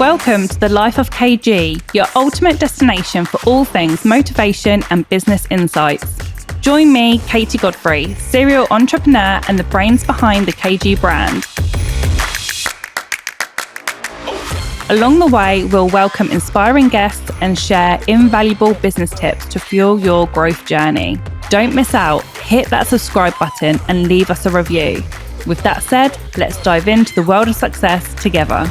Welcome to the Life of KG, your ultimate destination for all things motivation and business insights. Join me, Katie Godfrey, serial entrepreneur and the brains behind the KG brand. Along the way, we'll welcome inspiring guests and share invaluable business tips to fuel your growth journey. Don't miss out. Hit that subscribe button and leave us a review. With that said, let's dive into the world of success together.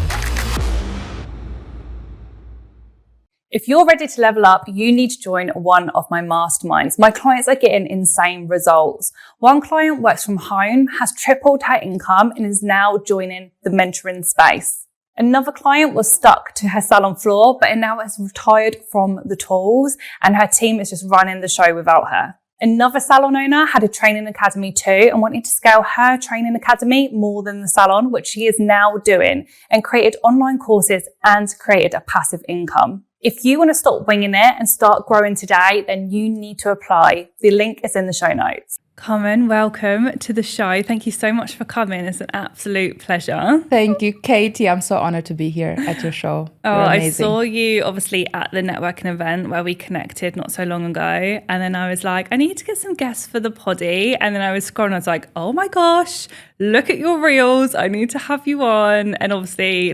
If you're ready to level up, you need to join one of my masterminds. My clients are getting insane results. One client works from home, has tripled her income, and is now joining the mentoring space. Another client was stuck to her salon floor, but now has retired from the tools, and her team is just running the show without her. Another salon owner had a training academy too and wanted to scale her training academy more than the salon, which she is now doing, and created online courses and created a passive income. If you want to stop winging it and start growing today, then you need to apply. The link is in the show notes. Carmen, welcome to the show. Thank you so much for coming. It's an absolute pleasure. Thank you, Katie. I'm so honored to be here at your show. I saw you obviously at the networking event where we connected not so long ago. And then I was like, I need to get some guests for the poddy. And then I was scrolling, I was like, oh my gosh, look at your reels. I need to have you on. And obviously,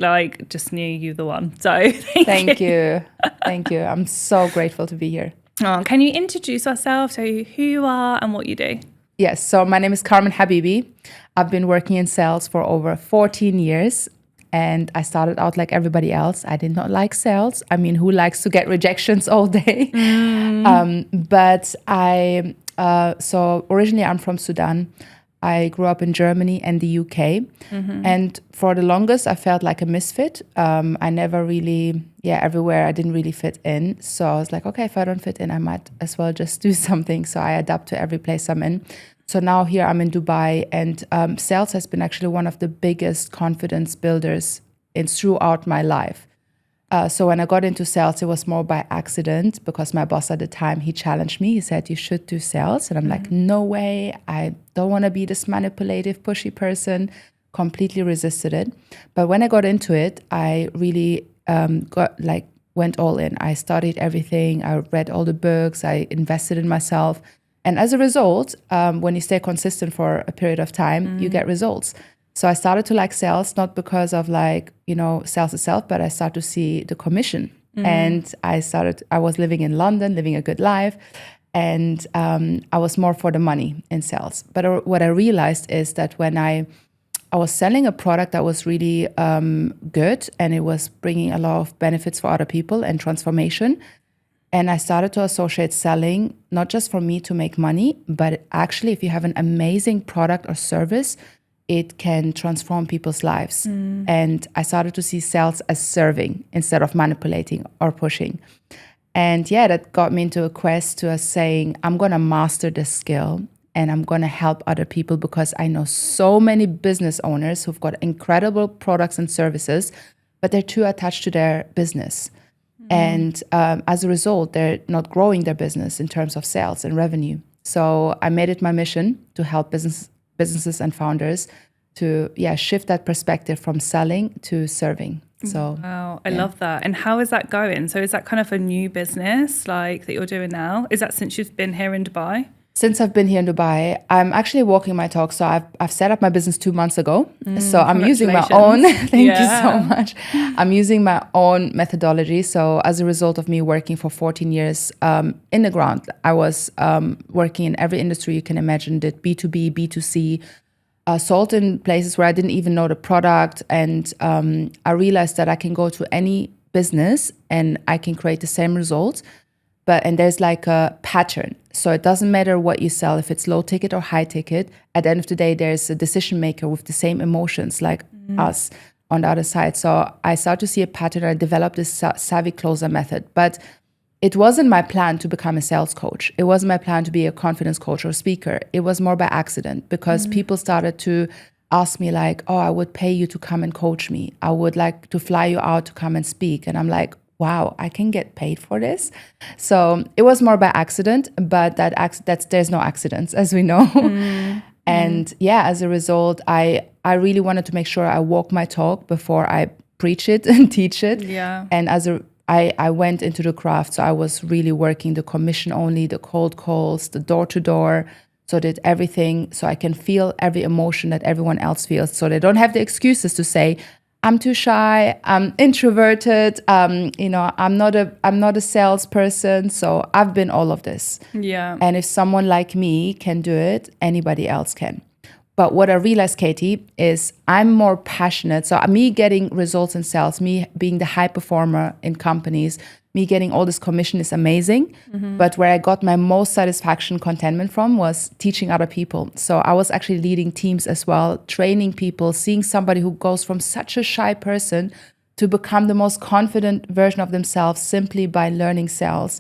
just knew you the one. So thank you. Thank you. I'm so grateful to be here. Oh, can you introduce yourself, tell you who you are and what you do? Yes, so my name is Karmin Habibi. I've been working in sales for over 14 years and I started out like everybody else. I did not like sales. I mean, who likes to get rejections all day? So originally I'm from Sudan. I grew up in Germany and the UK. And for the longest, I felt like a misfit. I never really, everywhere I didn't really fit in. So I was like, okay, if I don't fit in, I might as well just do something. So I adapt to every place I'm in. So now here I'm in Dubai and sales has been actually one of the biggest confidence builders throughout my life. So when I got into sales, it was more by accident because my boss at the time, he challenged me. He said, you should do sales. And I'm like, no way. I don't want to be this manipulative, pushy person. Completely resisted it. But when I got into it, I really went all in. I studied everything. I read all the books. I invested in myself. And as a result, when you stay consistent for a period of time, you get results. So I started to like sales, not because of sales itself, but I started to see the commission. And I was living in London, living a good life. And I was more for the money in sales. But what I realized is that when I was selling a product that was really good and it was bringing a lot of benefits for other people and transformation. And I started to associate selling, not just for me to make money, but actually if you have an amazing product or service, it can transform people's lives. And I started to see sales as serving instead of manipulating or pushing. And that got me into a quest to saying, I'm going to master this skill and I'm going to help other people because I know so many business owners who've got incredible products and services, but they're too attached to their business. And as a result, they're not growing their business in terms of sales and revenue. So I made it my mission to help businesses and founders to shift that perspective from selling to serving. So wow, I love that. And how is that going? So is that kind of a new business that you're doing now? Is that since you've been here in Dubai? Since I've been here in Dubai, I'm actually walking my talk. So I've set up my business 2 months ago. So I'm using my own, thank you so much. I'm using my own methodology. So as a result of me working for 14 years in the ground, I was working in every industry you can imagine, did B2B, B2C, sold in places where I didn't even know the product. And I realized that I can go to any business and I can create the same results. And there's like a pattern. So it doesn't matter what you sell, if it's low ticket or high ticket. At the end of the day, there's a decision maker with the same emotions like us on the other side. So I started to see a pattern. I developed this savvy closer method. But it wasn't my plan to become a sales coach. It wasn't my plan to be a confidence coach or speaker. It was more by accident because people started to ask me I would pay you to come and coach me. I would like to fly you out to come and speak. And I'm like, wow, I can get paid for this. So it was more by accident, but there's no accidents, as we know. And as a result, I really wanted to make sure I walk my talk before I preach it and teach it. Yeah. And I went into the craft. So I was really working the commission only, the cold calls, the door to door. So did everything so I can feel every emotion that everyone else feels. So they don't have the excuses to say, I'm too shy, I'm introverted, I'm not a salesperson. So I've been all of this. Yeah. And if someone like me can do it, anybody else can. But what I realized, Katie, is I'm more passionate. So me getting results in sales, me being the high performer in companies, me getting all this commission is amazing. But where I got my most satisfaction, contentment from was teaching other people. So I was actually leading teams as well, training people, seeing somebody who goes from such a shy person to become the most confident version of themselves simply by learning sales.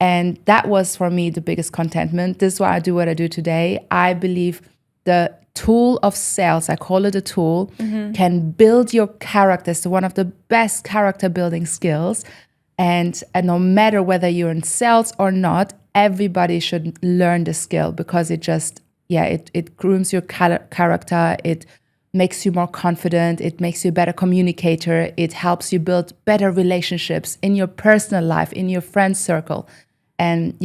And that was for me the biggest contentment. This is why I do what I do today. I believe the tool of sales, I call it a tool, can build your character. So one of the best character building skills. And no matter whether you're in sales or not, everybody should learn the skill because it just, it grooms your character. It makes you more confident. It makes you a better communicator. It helps you build better relationships in your personal life, in your friend circle. And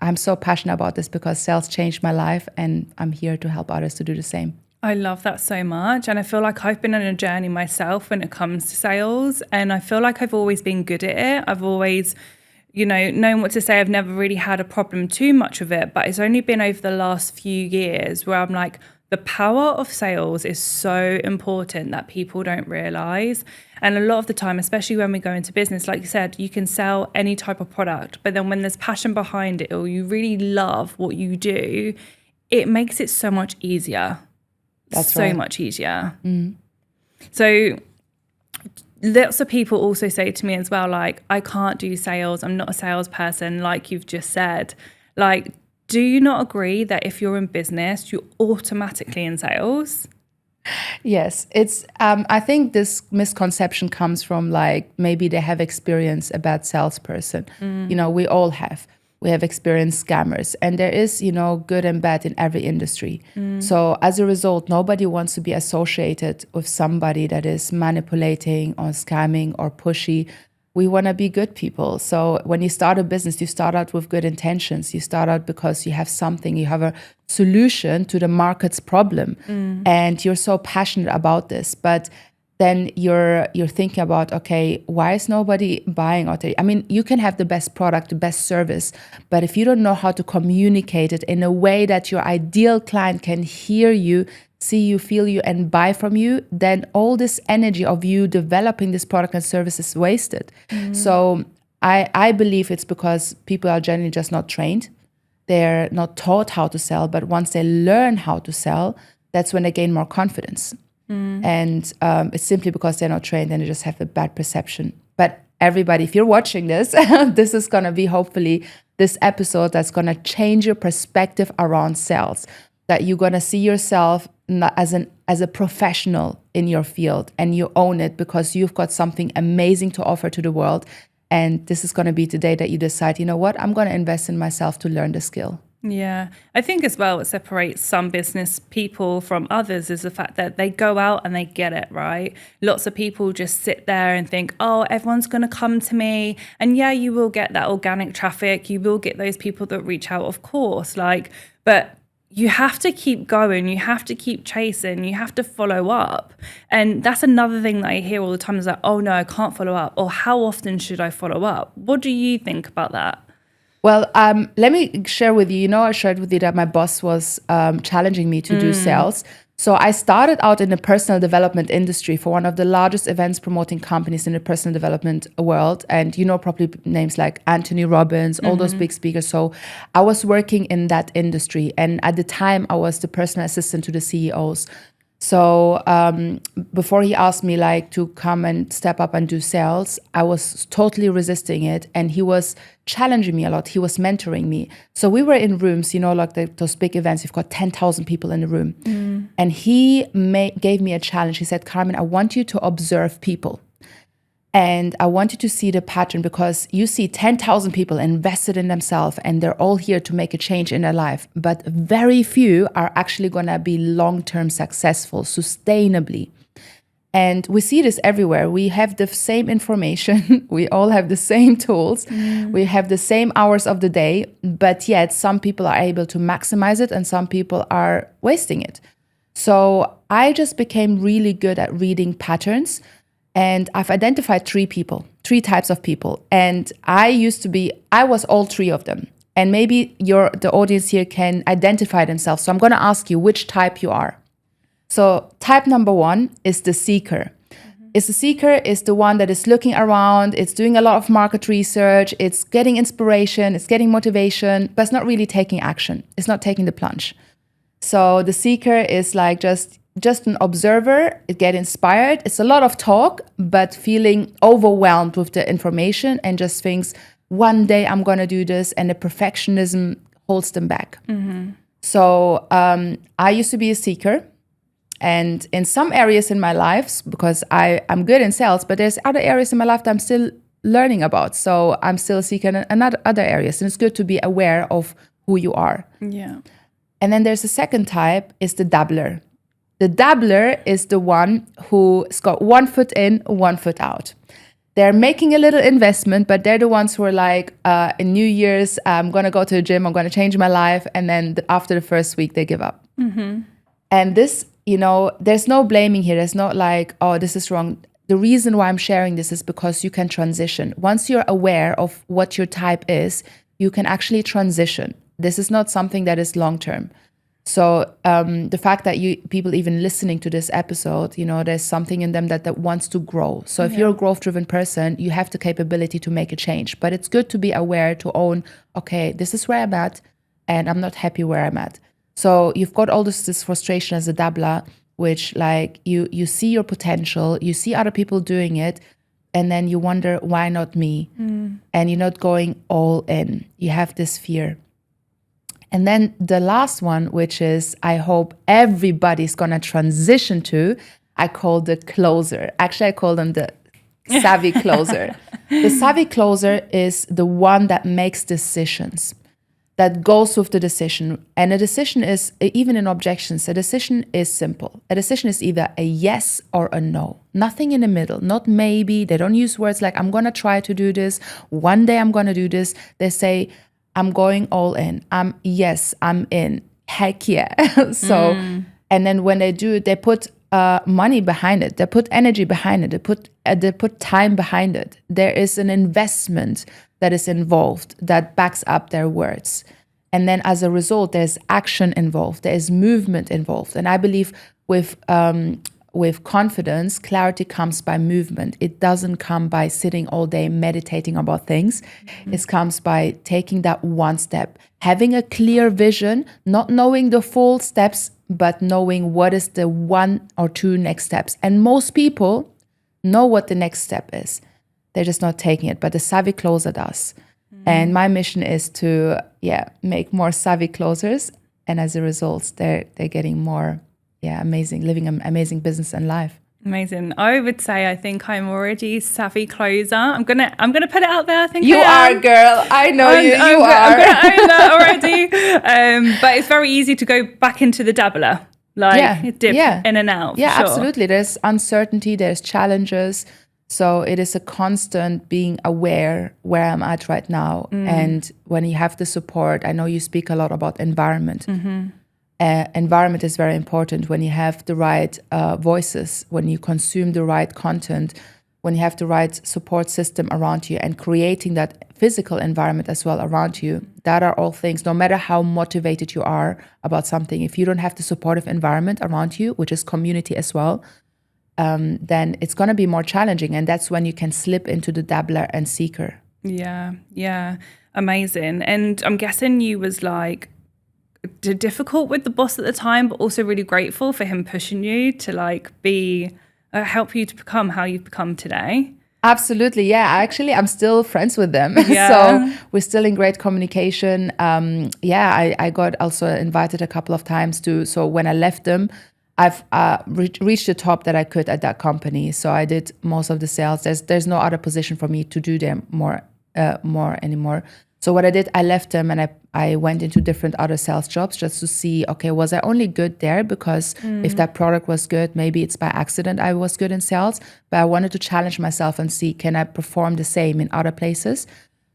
I'm so passionate about this because sales changed my life and I'm here to help others to do the same. I love that so much. And I feel like I've been on a journey myself when it comes to sales. And I feel like I've always been good at it. I've always, known what to say. I've never really had a problem too much with it. But it's only been over the last few years where I'm like, the power of sales is so important that people don't realize. And a lot of the time, especially when we go into business, like you said, you can sell any type of product. But then when there's passion behind it or you really love what you do, it makes it so much easier. That's so right. much easier. So lots of people also say to me as well, like, I can't do sales. I'm not a salesperson, like you've just said. Like, do you not agree that if you're in business, you're automatically in sales? Yes, it's. I think this misconception comes from like maybe they have experienced a bad salesperson. We all have. We have experienced scammers, and there is, good and bad in every industry. So as a result, nobody wants to be associated with somebody that is manipulating or scamming or pushy. We want to be good people. So when you start a business, you start out with good intentions. You start out because you have something, you have a solution to the market's problem, and you're so passionate about this. But then you're thinking about, okay, why is nobody buying out there? I mean, you can have the best product, the best service, but if you don't know how to communicate it in a way that your ideal client can hear you, see you, feel you, and buy from you, then all this energy of you developing this product and service is wasted. So I believe it's because people are generally just not trained. They're not taught how to sell, but once they learn how to sell, that's when they gain more confidence. And it's simply because they're not trained and they just have a bad perception. But everybody, if you're watching this, this is going to be hopefully this episode that's going to change your perspective around sales, that you're going to see yourself as a professional in your field and you own it because you've got something amazing to offer to the world. And this is going to be today that you decide, you know what, I'm going to invest in myself to learn the skill. Yeah, I think as well what separates some business people from others is the fact that they go out and they get it, right? Lots of people just sit there and think, oh, everyone's going to come to me. And yeah, you will get that organic traffic. You will get those people that reach out, of course, but you have to keep going. You have to keep chasing. You have to follow up. And that's another thing that I hear all the time is like, oh no, I can't follow up. Or how often should I follow up? What do you think about that? Well, let me share with you, I shared with you that my boss was challenging me to do sales. So I started out in the personal development industry for one of the largest events promoting companies in the personal development world. And probably names like Anthony Robbins, all those big speakers. So I was working in that industry. And at the time, I was the personal assistant to the CEOs. So before he asked me to come and step up and do sales, I was totally resisting it. And he was challenging me a lot. He was mentoring me. So we were in rooms, those big events, you've got 10,000 people in the room. And he gave me a challenge. He said, Carmen, I want you to observe people. And I want you to see the pattern because you see 10,000 people invested in themselves and they're all here to make a change in their life. But very few are actually going to be long-term successful, sustainably. And we see this everywhere. We have the same information. We all have the same tools. We have the same hours of the day, but yet some people are able to maximize it and some people are wasting it. So I just became really good at reading patterns, and I've identified three types of people. And I was all three of them. And maybe the audience here can identify themselves. So I'm going to ask you which type you are. So type number 1 is the seeker. The seeker is the one that is looking around, it's doing a lot of market research, it's getting inspiration, it's getting motivation, but it's not really taking action. It's not taking the plunge. So the seeker is like just an observer, it gets inspired. It's a lot of talk, but feeling overwhelmed with the information and just thinks, one day I'm going to do this, and the perfectionism holds them back. So I used to be a seeker. And in some areas in my life, because I'm good in sales, but there's other areas in my life that I'm still learning about. So I'm still seeking in other areas. And it's good to be aware of who you are. Yeah. And then there's a second type, is the dabbler. The dabbler is the one who's got one foot in, one foot out. They're making a little investment, but they're the ones who are like, in New Year's, I'm going to go to the gym, I'm going to change my life. And then after the first week, they give up. And this, there's no blaming here. There's not like, oh, this is wrong. The reason why I'm sharing this is because you can transition. Once you're aware of what your type is, you can actually transition. This is not something that is long-term. So the fact that people even listening to this episode, there's something in them that wants to grow. So if you're a growth-driven person, you have the capability to make a change. But it's good to be aware, to own, okay, this is where I'm at, and I'm not happy where I'm at. So you've got all this frustration as a dabbler, which like you see your potential, you see other people doing it, and then you wonder, why not me? And you're not going all in. You have this fear. And then the last one, which is I hope everybody's going to transition to, I call the closer. Actually, I call them the savvy closer. The savvy closer is the one that makes decisions, that goes with the decision. And a decision is, even in objections, a decision is simple. A decision is either a yes or a no. Nothing in the middle, not maybe. They don't use words like, I'm going to try to do this. One day I'm going to do this. They say, I'm going all in. I'm in. Heck yeah. So, and then when they do it, they put money behind it. They put energy behind it. They put time behind it. There is an investment that is involved that backs up their words. And then as a result, there's action involved. There is movement involved. And I believe with confidence, clarity comes by movement. It doesn't come by sitting all day meditating about things. It comes by taking that one step, having a clear vision, not knowing the full steps, but knowing what is the one or two next steps. And most people know what the next step is. They're just not taking it. But the savvy closer does. And my mission is to, make more savvy closers. And as a result, they're getting more, amazing, living an amazing business and life. Amazing. I would say I think I'm already savvy closer. I'm gonna put it out there. I think you are, girl. I know you are. I'm gonna own that already. But it's very easy to go back into the dabbler, dip in and out. Yeah, sure. Absolutely. There's uncertainty. There's challenges. So it is a constant being aware where I'm at right now. And when you have the support, I know you speak a lot about environment. Environment is very important when you have the right voices, when you consume the right content, when you have the right support system around you, and creating that physical environment as well around you. That are all things, no matter how motivated you are about something, if you don't have the supportive environment around you, which is community as well, then it's going to be more challenging. And that's when you can slip into the dabbler and seeker. Yeah. Amazing. And I'm guessing you was like difficult with the boss at the time, but also really grateful for him pushing you to like help you to become how you've become today. Absolutely. Yeah. Actually, I'm still friends with them. Yeah. So we're still in great communication. I got also invited a couple of times so when I left them, I've reached the top that I could at that company. So I did most of the sales. There's no other position for me to do them more anymore. So what I did, I left them and I went into different other sales jobs just to see, okay, was I only good there because if that product was good, maybe it's by accident I was good in sales, but I wanted to challenge myself and see, can I perform the same in other places?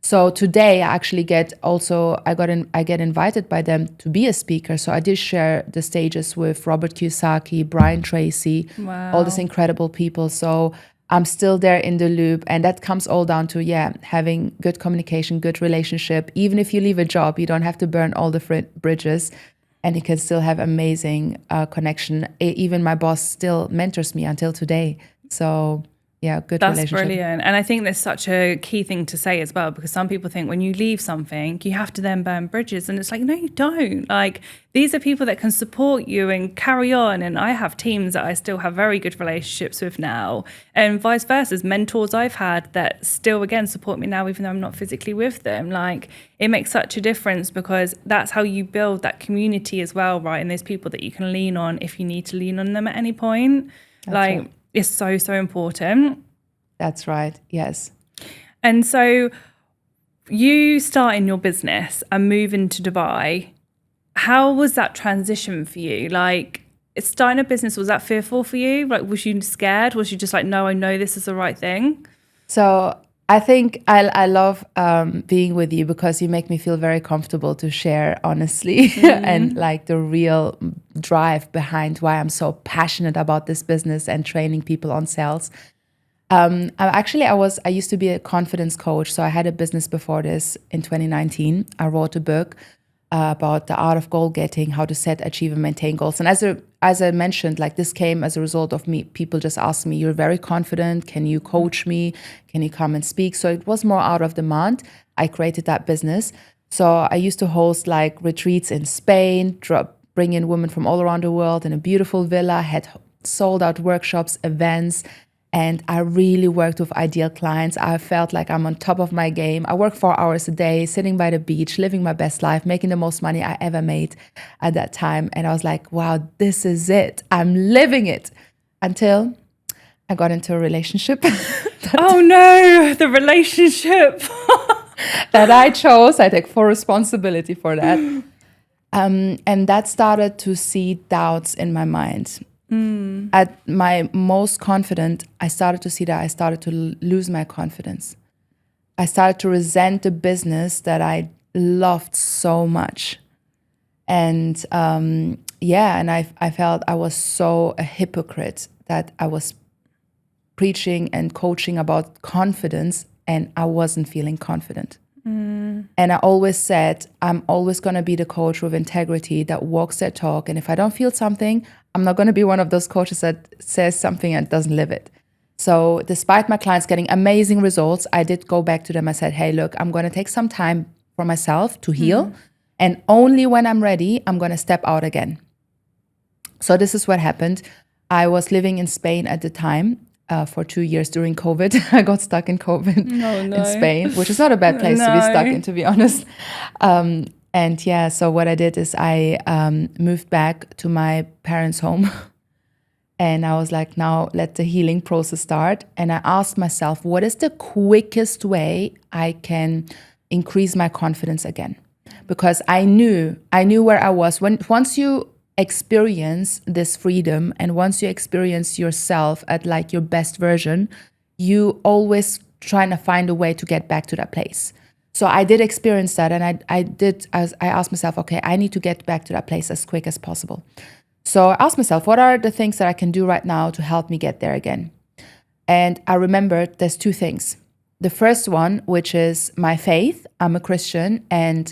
So today I actually I get invited by them to be a speaker. So I did share the stages with Robert Kiyosaki, Brian Tracy, all these incredible people. So I'm still there in the loop. And that comes all down to, having good communication, good relationship. Even if you leave a job, you don't have to burn all the bridges and you can still have amazing connection. Even my boss still mentors me until today. So good That's relationship. brilliant. And I think there's such a key thing to say as well, because some people think when you leave something, you have to then burn bridges. And it's like, no, you don't. Like, these are people that can support you and carry on. And I have teams that I still have very good relationships with now. And vice versa, as mentors I've had that still, again, support me now, even though I'm not physically with them. Like, it makes such a difference because that's how you build that community as well, right? And there's people that you can lean on if you need to lean on them at any point. That's right. It's so, so important. That's right. Yes. And so you start in your business and move into Dubai. How was that transition for you? Like, starting a business, was that fearful for you? Like, was you scared? Was you just like, no, I know this is the right thing? So I think I love being with you because you make me feel very comfortable to share honestly and like the real drive behind why I'm so passionate about this business and training people on sales. I used to be a confidence coach. So I had a business before this in 2019. I wrote a book about the art of goal getting, how to set, achieve, and maintain goals. And as I mentioned, like this came as a result of me. People just asked me, "You're very confident. Can you coach me? Can you come and speak?" So it was more out of demand. I created that business. So I used to host like retreats in Spain, bring in women from all around the world in a beautiful villa, had sold out workshops, events. And I really worked with ideal clients. I felt like I'm on top of my game. I work 4 hours a day, sitting by the beach, living my best life, making the most money I ever made at that time. And I was like, wow, this is it. I'm living it. Until I got into a relationship. Oh no, the relationship. that I chose. I take full responsibility for that. And that started to seed doubts in my mind. At my most confident, I started to see that I started to lose my confidence. I started to resent the business that I loved so much. And and I felt I was so a hypocrite that I was preaching and coaching about confidence and I wasn't feeling confident. And I always said, I'm always going to be the coach with integrity that walks their talk. And if I don't feel something, I'm not going to be one of those coaches that says something and doesn't live it. So despite my clients getting amazing results, I did go back to them. I said, hey, look, I'm going to take some time for myself to heal. And only when I'm ready, I'm going to step out again. So this is what happened. I was living in Spain at the time. For 2 years during COVID. I got stuck in COVID in Spain, which is not a bad place to be stuck in, to be honest. So what I did is I moved back to my parents' home. And I was like, now let the healing process start. And I asked myself, what is the quickest way I can increase my confidence again? Because I knew where I was. Once you experience this freedom and once you experience yourself at like your best version, you always trying to find a way to get back to that place. So I did experience that, and I asked myself, okay, I need to get back to that place as quick as possible. So I asked myself, what are the things that I can do right now to help me get there again? And I remembered there's two things. The first one, which is my faith. I'm a Christian, and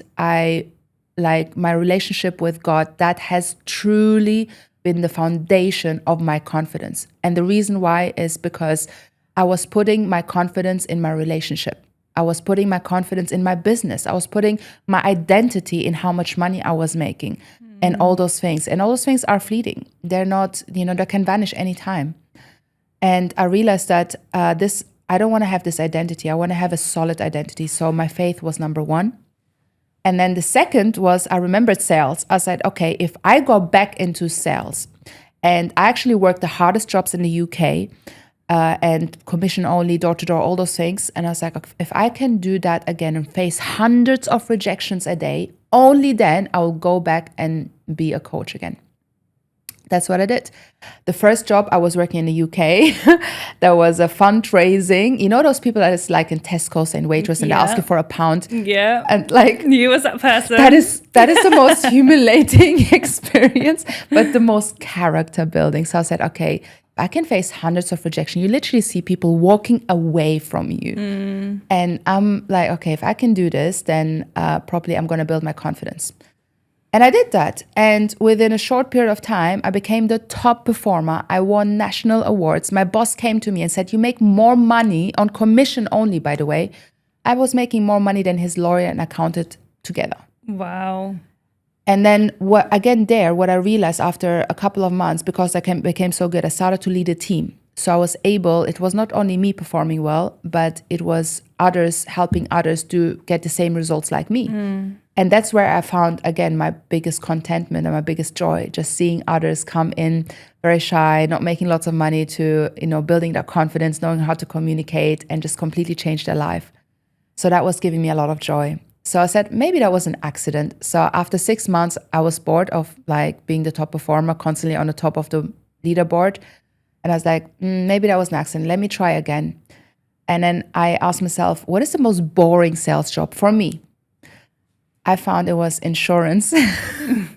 my relationship with God, that has truly been the foundation of my confidence. And the reason why is because I was putting my confidence in my relationship. I was putting my confidence in my business. I was putting my identity in how much money I was making and all those things. And all those things are fleeting. They're not, they can vanish anytime. And I realized that I don't want to have this identity. I want to have a solid identity. So my faith was number one. And then the second was, I remembered sales. I said, okay, if I go back into sales, and I actually worked the hardest jobs in the UK, and commission only, door to door, all those things. And I was like, if I can do that again and face hundreds of rejections a day, only then I will go back and be a coach again. That's what I did. The first job, I was working in the UK. There was a fundraising. You know those people that is like in Tesco's and waitress and they ask you for £1. Yeah. And like you was that person. That is the most humiliating experience, but the most character building. So I said, okay, I can face hundreds of rejection. You literally see people walking away from you. And I'm like, okay, if I can do this, then probably I'm going to build my confidence. And I did that. And within a short period of time, I became the top performer. I won national awards. My boss came to me and said, you make more money on commission only, by the way. I was making more money than his lawyer and accountant together. Wow. And then what I realized after a couple of months, because I became so good, I started to lead a team. So I was able, it was not only me performing well, but it was others helping others to get the same results like me. And that's where I found, again, my biggest contentment and my biggest joy, just seeing others come in very shy, not making lots of money, to, building their confidence, knowing how to communicate and just completely change their life. So that was giving me a lot of joy. So I said, maybe that was an accident. So after 6 months, I was bored of like being the top performer, constantly on the top of the leaderboard. And I was like, maybe that was an accident. Let me try again. And then I asked myself, what is the most boring sales job for me? I found it was insurance. I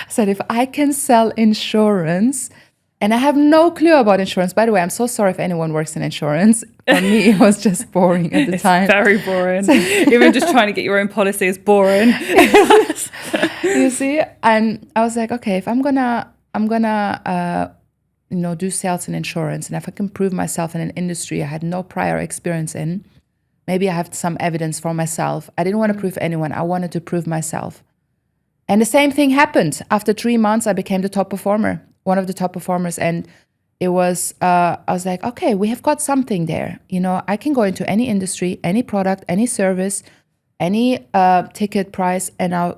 said, if I can sell insurance, and I have no clue about insurance. By the way, I'm so sorry if anyone works in insurance. For me, it was just boring at the time. Very boring. Even just trying to get your own policy is boring. You see? And I was like, okay, if I'm gonna do sales and insurance, and if I can prove myself in an industry I had no prior experience in, maybe I have some evidence for myself. I didn't want to prove anyone. I wanted to prove myself. And the same thing happened. After 3 months, I became the top performer, one of the top performers. And it was, I was like, okay, we have got something there. I can go into any industry, any product, any service, any ticket price, and now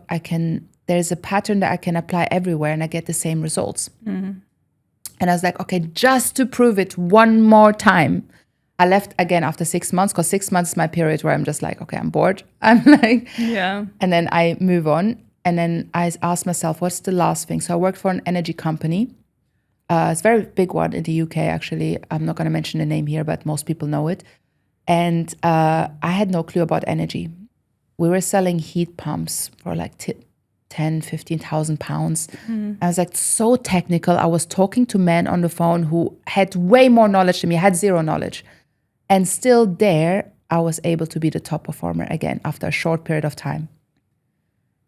there's a pattern that I can apply everywhere and I get the same results. And I was like, okay, just to prove it one more time. I left again after 6 months, because 6 months is my period where I'm just like, okay, I'm bored. I'm like, yeah. And then I move on. And then I asked myself, what's the last thing? So I worked for an energy company. It's a very big one in the UK, actually. I'm not going to mention the name here, but most people know it. And I had no clue about energy. We were selling heat pumps for like 10, 15,000 pounds. I was like so technical. I was talking to men on the phone who had way more knowledge than me. I had zero knowledge. And still there, I was able to be the top performer again after a short period of time.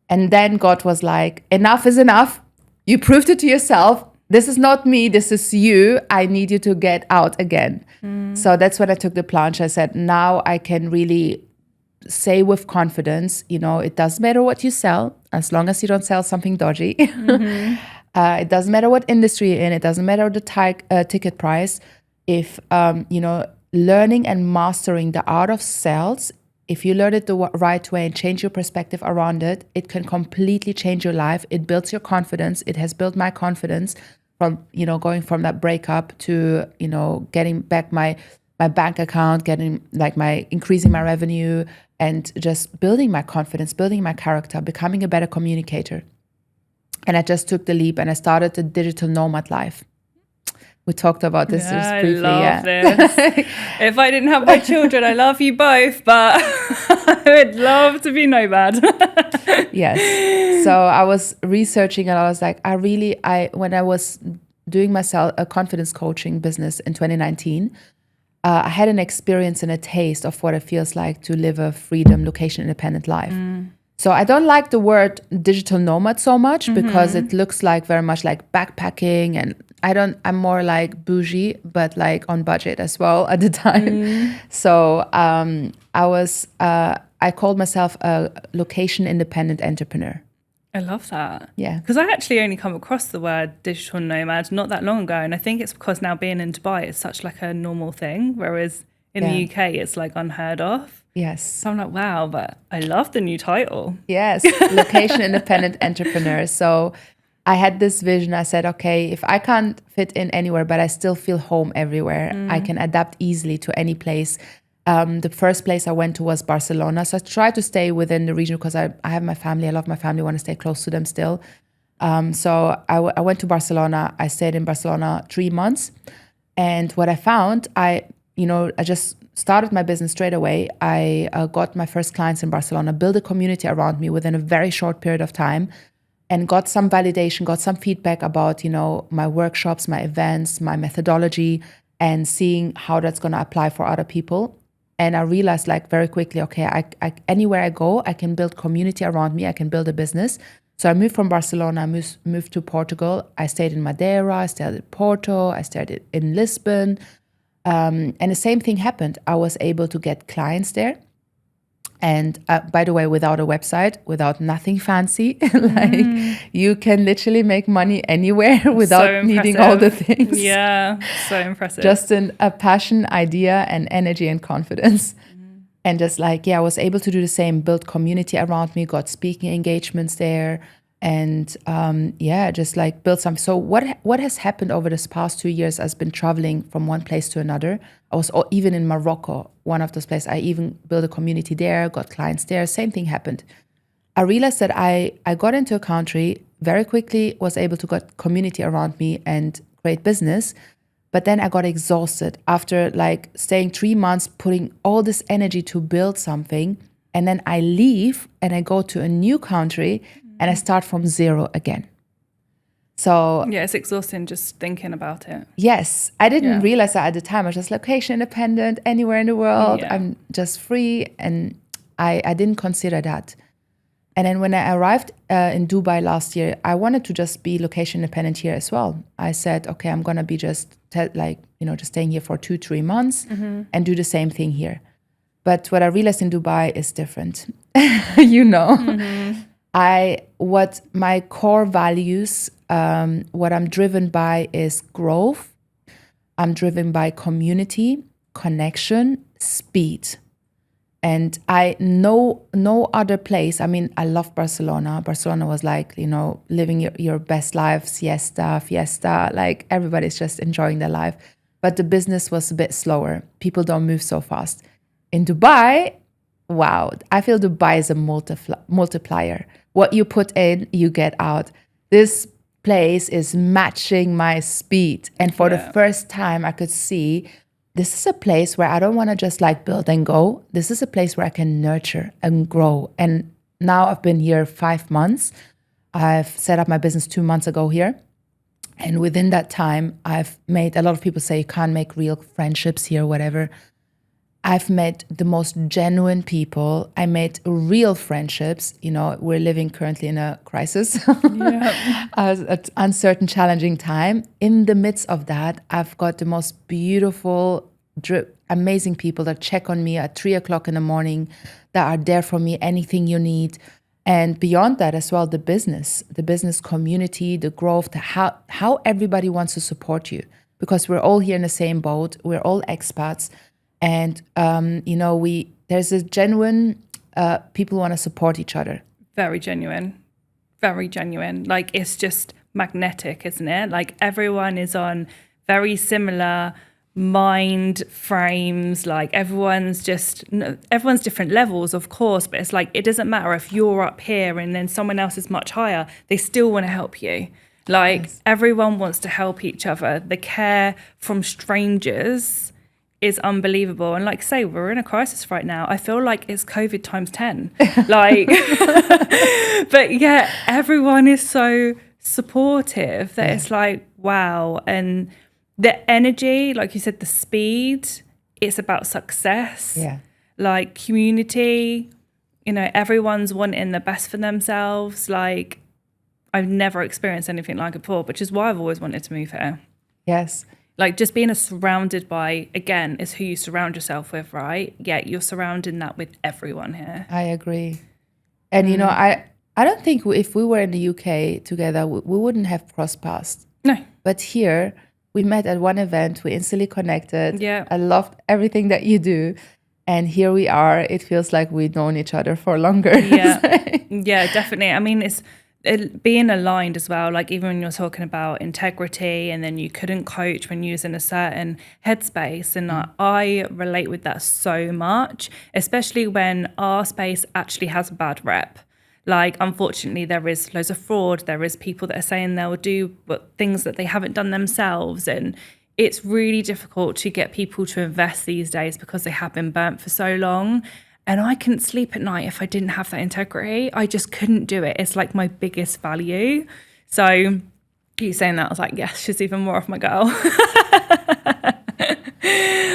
And then God was like, enough is enough. You proved it to yourself. This is not me. This is you. I need you to get out again. So that's when I took the plunge. I said, now I can really say with confidence, it doesn't matter what you sell, as long as you don't sell something dodgy. It doesn't matter what industry you're in. It doesn't matter the ticket price. If, learning and mastering the art of sales, if you learn it the right way and change your perspective around it, it can completely change your life. It builds your confidence. It has built my confidence from, going from that breakup to, getting back my bank account, increasing my revenue, and just building my confidence, building my character, becoming a better communicator. And I just took the leap and I started the digital nomad life. We talked about this just briefly. I love this. If I didn't have my children, I love you both, but I would love to be nomad. Yes. So I was researching and I was like, when I was doing myself a confidence coaching business in 2019, I had an experience and a taste of what it feels like to live a freedom, location independent life. So I don't like the word digital nomad so much because it looks like very much like backpacking, and I'm more like bougie, but like on budget as well at the time. So I called myself a location independent entrepreneur. I love that. Yeah. Because I actually only come across the word digital nomad not that long ago. And I think it's because now being in Dubai is such like a normal thing, whereas in the UK it's like unheard of. Yes. So I'm like, wow, but I love the new title. Yes, location independent entrepreneur. So I had this vision. I said, okay, if I can't fit in anywhere, but I still feel home everywhere, I can adapt easily to any place. The first place I went to was Barcelona. So I tried to stay within the region because I have my family. I love my family, want to stay close to them still. So I went to Barcelona. I stayed in Barcelona 3 months. And what I found, I just started my business straight away. I got my first clients in Barcelona, built a community around me within a very short period of time, and got some validation, got some feedback about, my workshops, my events, my methodology, and seeing how that's going to apply for other people. And I realized like very quickly, okay, I anywhere I go, I can build community around me. I can build a business. So I moved from Barcelona, moved to Portugal. I stayed in Madeira, I stayed in Porto, I stayed in Lisbon. And the same thing happened. I was able to get clients there. And by the way, without a website, without nothing fancy, you can literally make money anywhere without needing all the things. Yeah, so impressive. Just a passion, idea, and energy and confidence. And just I was able to do the same, build community around me, got speaking engagements there, and just build something. So what has happened over this past 2 years? I've been traveling from one place to another. I was even in Morocco, one of those places. I even built a community there, got clients there. Same thing happened. I realized that I got into a country very quickly, was able to get community around me and create business. But then I got exhausted after staying 3 months, putting all this energy to build something. And then I leave and I go to a new country and I start from zero again. So yeah, it's exhausting just thinking about it. Yes, I didn't realize that at the time. I was just location independent, anywhere in the world. Yeah. I'm just free. And I didn't consider that. And then when I arrived in Dubai last year, I wanted to just be location independent here as well. I said, okay, I'm going to be just staying here for 2-3 months and do the same thing here. But what I realized in Dubai is different. What my core values, what I'm driven by is growth. I'm driven by community, connection, speed. And I know no other place. I mean, I love Barcelona. Barcelona was living your best life, siesta, fiesta, everybody's just enjoying their life. But the business was a bit slower. People don't move so fast. In Dubai, wow, I feel Dubai is a multiplier. What you put in, you get out. This place is matching my speed. And for the first time, I could see this is a place where I don't want to just build and go. This is a place where I can nurture and grow. And now I've been here 5 months. I've set up my business 2 months ago here. And within that time, I've made, a lot of people say you can't make real friendships here, whatever. I've met the most genuine people. I made real friendships. We're living currently in a crisis, an uncertain, challenging time. In the midst of that, I've got the most beautiful, amazing people that check on me at 3 o'clock in the morning, that are there for me, anything you need. And beyond that as well, the business community, the growth, how everybody wants to support you, because we're all here in the same boat. We're all expats. And, there's a genuine, people want to support each other. Very genuine. Very genuine. It's just magnetic, isn't it? Everyone is on very similar mind frames. Everyone's different levels, of course, but it's it doesn't matter if you're up here and then someone else is much higher. They still want to help you. Yes. Everyone wants to help each other. The care from strangers is unbelievable. And say, we're in a crisis right now. I feel like it's COVID times 10. But yeah, everyone is so supportive that it's wow. And the energy, like you said, the speed, it's about success. Yeah. Community, everyone's wanting the best for themselves. I've never experienced anything like it before, which is why I've always wanted to move here. Yes. Just being surrounded by, again, is who you surround yourself with, right? Yeah, you're surrounding that with everyone here. I agree. And, I don't think if we were in the UK together, we wouldn't have crossed paths. No. But here, we met at one event. We instantly connected. Yeah. I loved everything that you do. And here we are. It feels like we've known each other for longer. Yeah, yeah, definitely. I mean, being aligned as well, like even when you're talking about integrity and then you couldn't coach when you was in a certain headspace, and I relate with that so much, especially when our space actually has a bad rep. Like, unfortunately, there is loads of fraud. There is people that are saying they'll do things that they haven't done themselves. And it's really difficult to get people to invest these days because they have been burnt for so long. And I couldn't sleep at night if I didn't have that integrity. I just couldn't do it. It's like my biggest value. So you saying that, I was like, yes, she's even more of my girl.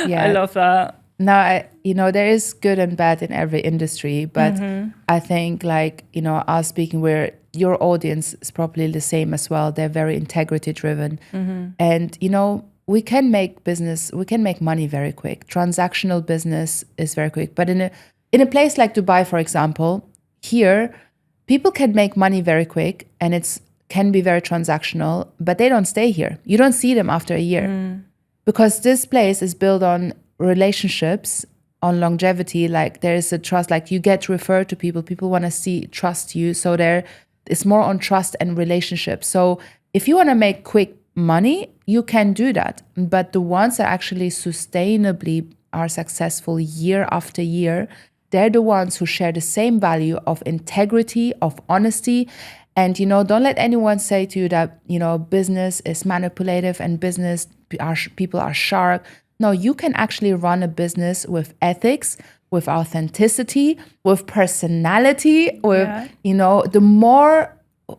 Yeah. I love that. Now, there is good and bad in every industry, but I think like, us speaking where your audience is probably the same as well. They're very integrity driven. And, we can make money very quick. Transactional business is very quick. But in a place like Dubai, for example, here, people can make money very quick and can be very transactional, but they don't stay here. You don't see them after a year because this place is built on relationships, on longevity. Like there is a trust, like you get referred to people want to trust you. So it's more on trust and relationships. So if you want to make quick money, you can do that. But the ones that actually sustainably are successful year after year, they're the ones who share the same value of integrity, of honesty. And, don't let anyone say to you that, business is manipulative and people are shark. No, you can actually run a business with ethics, with authenticity, with personality, with, the more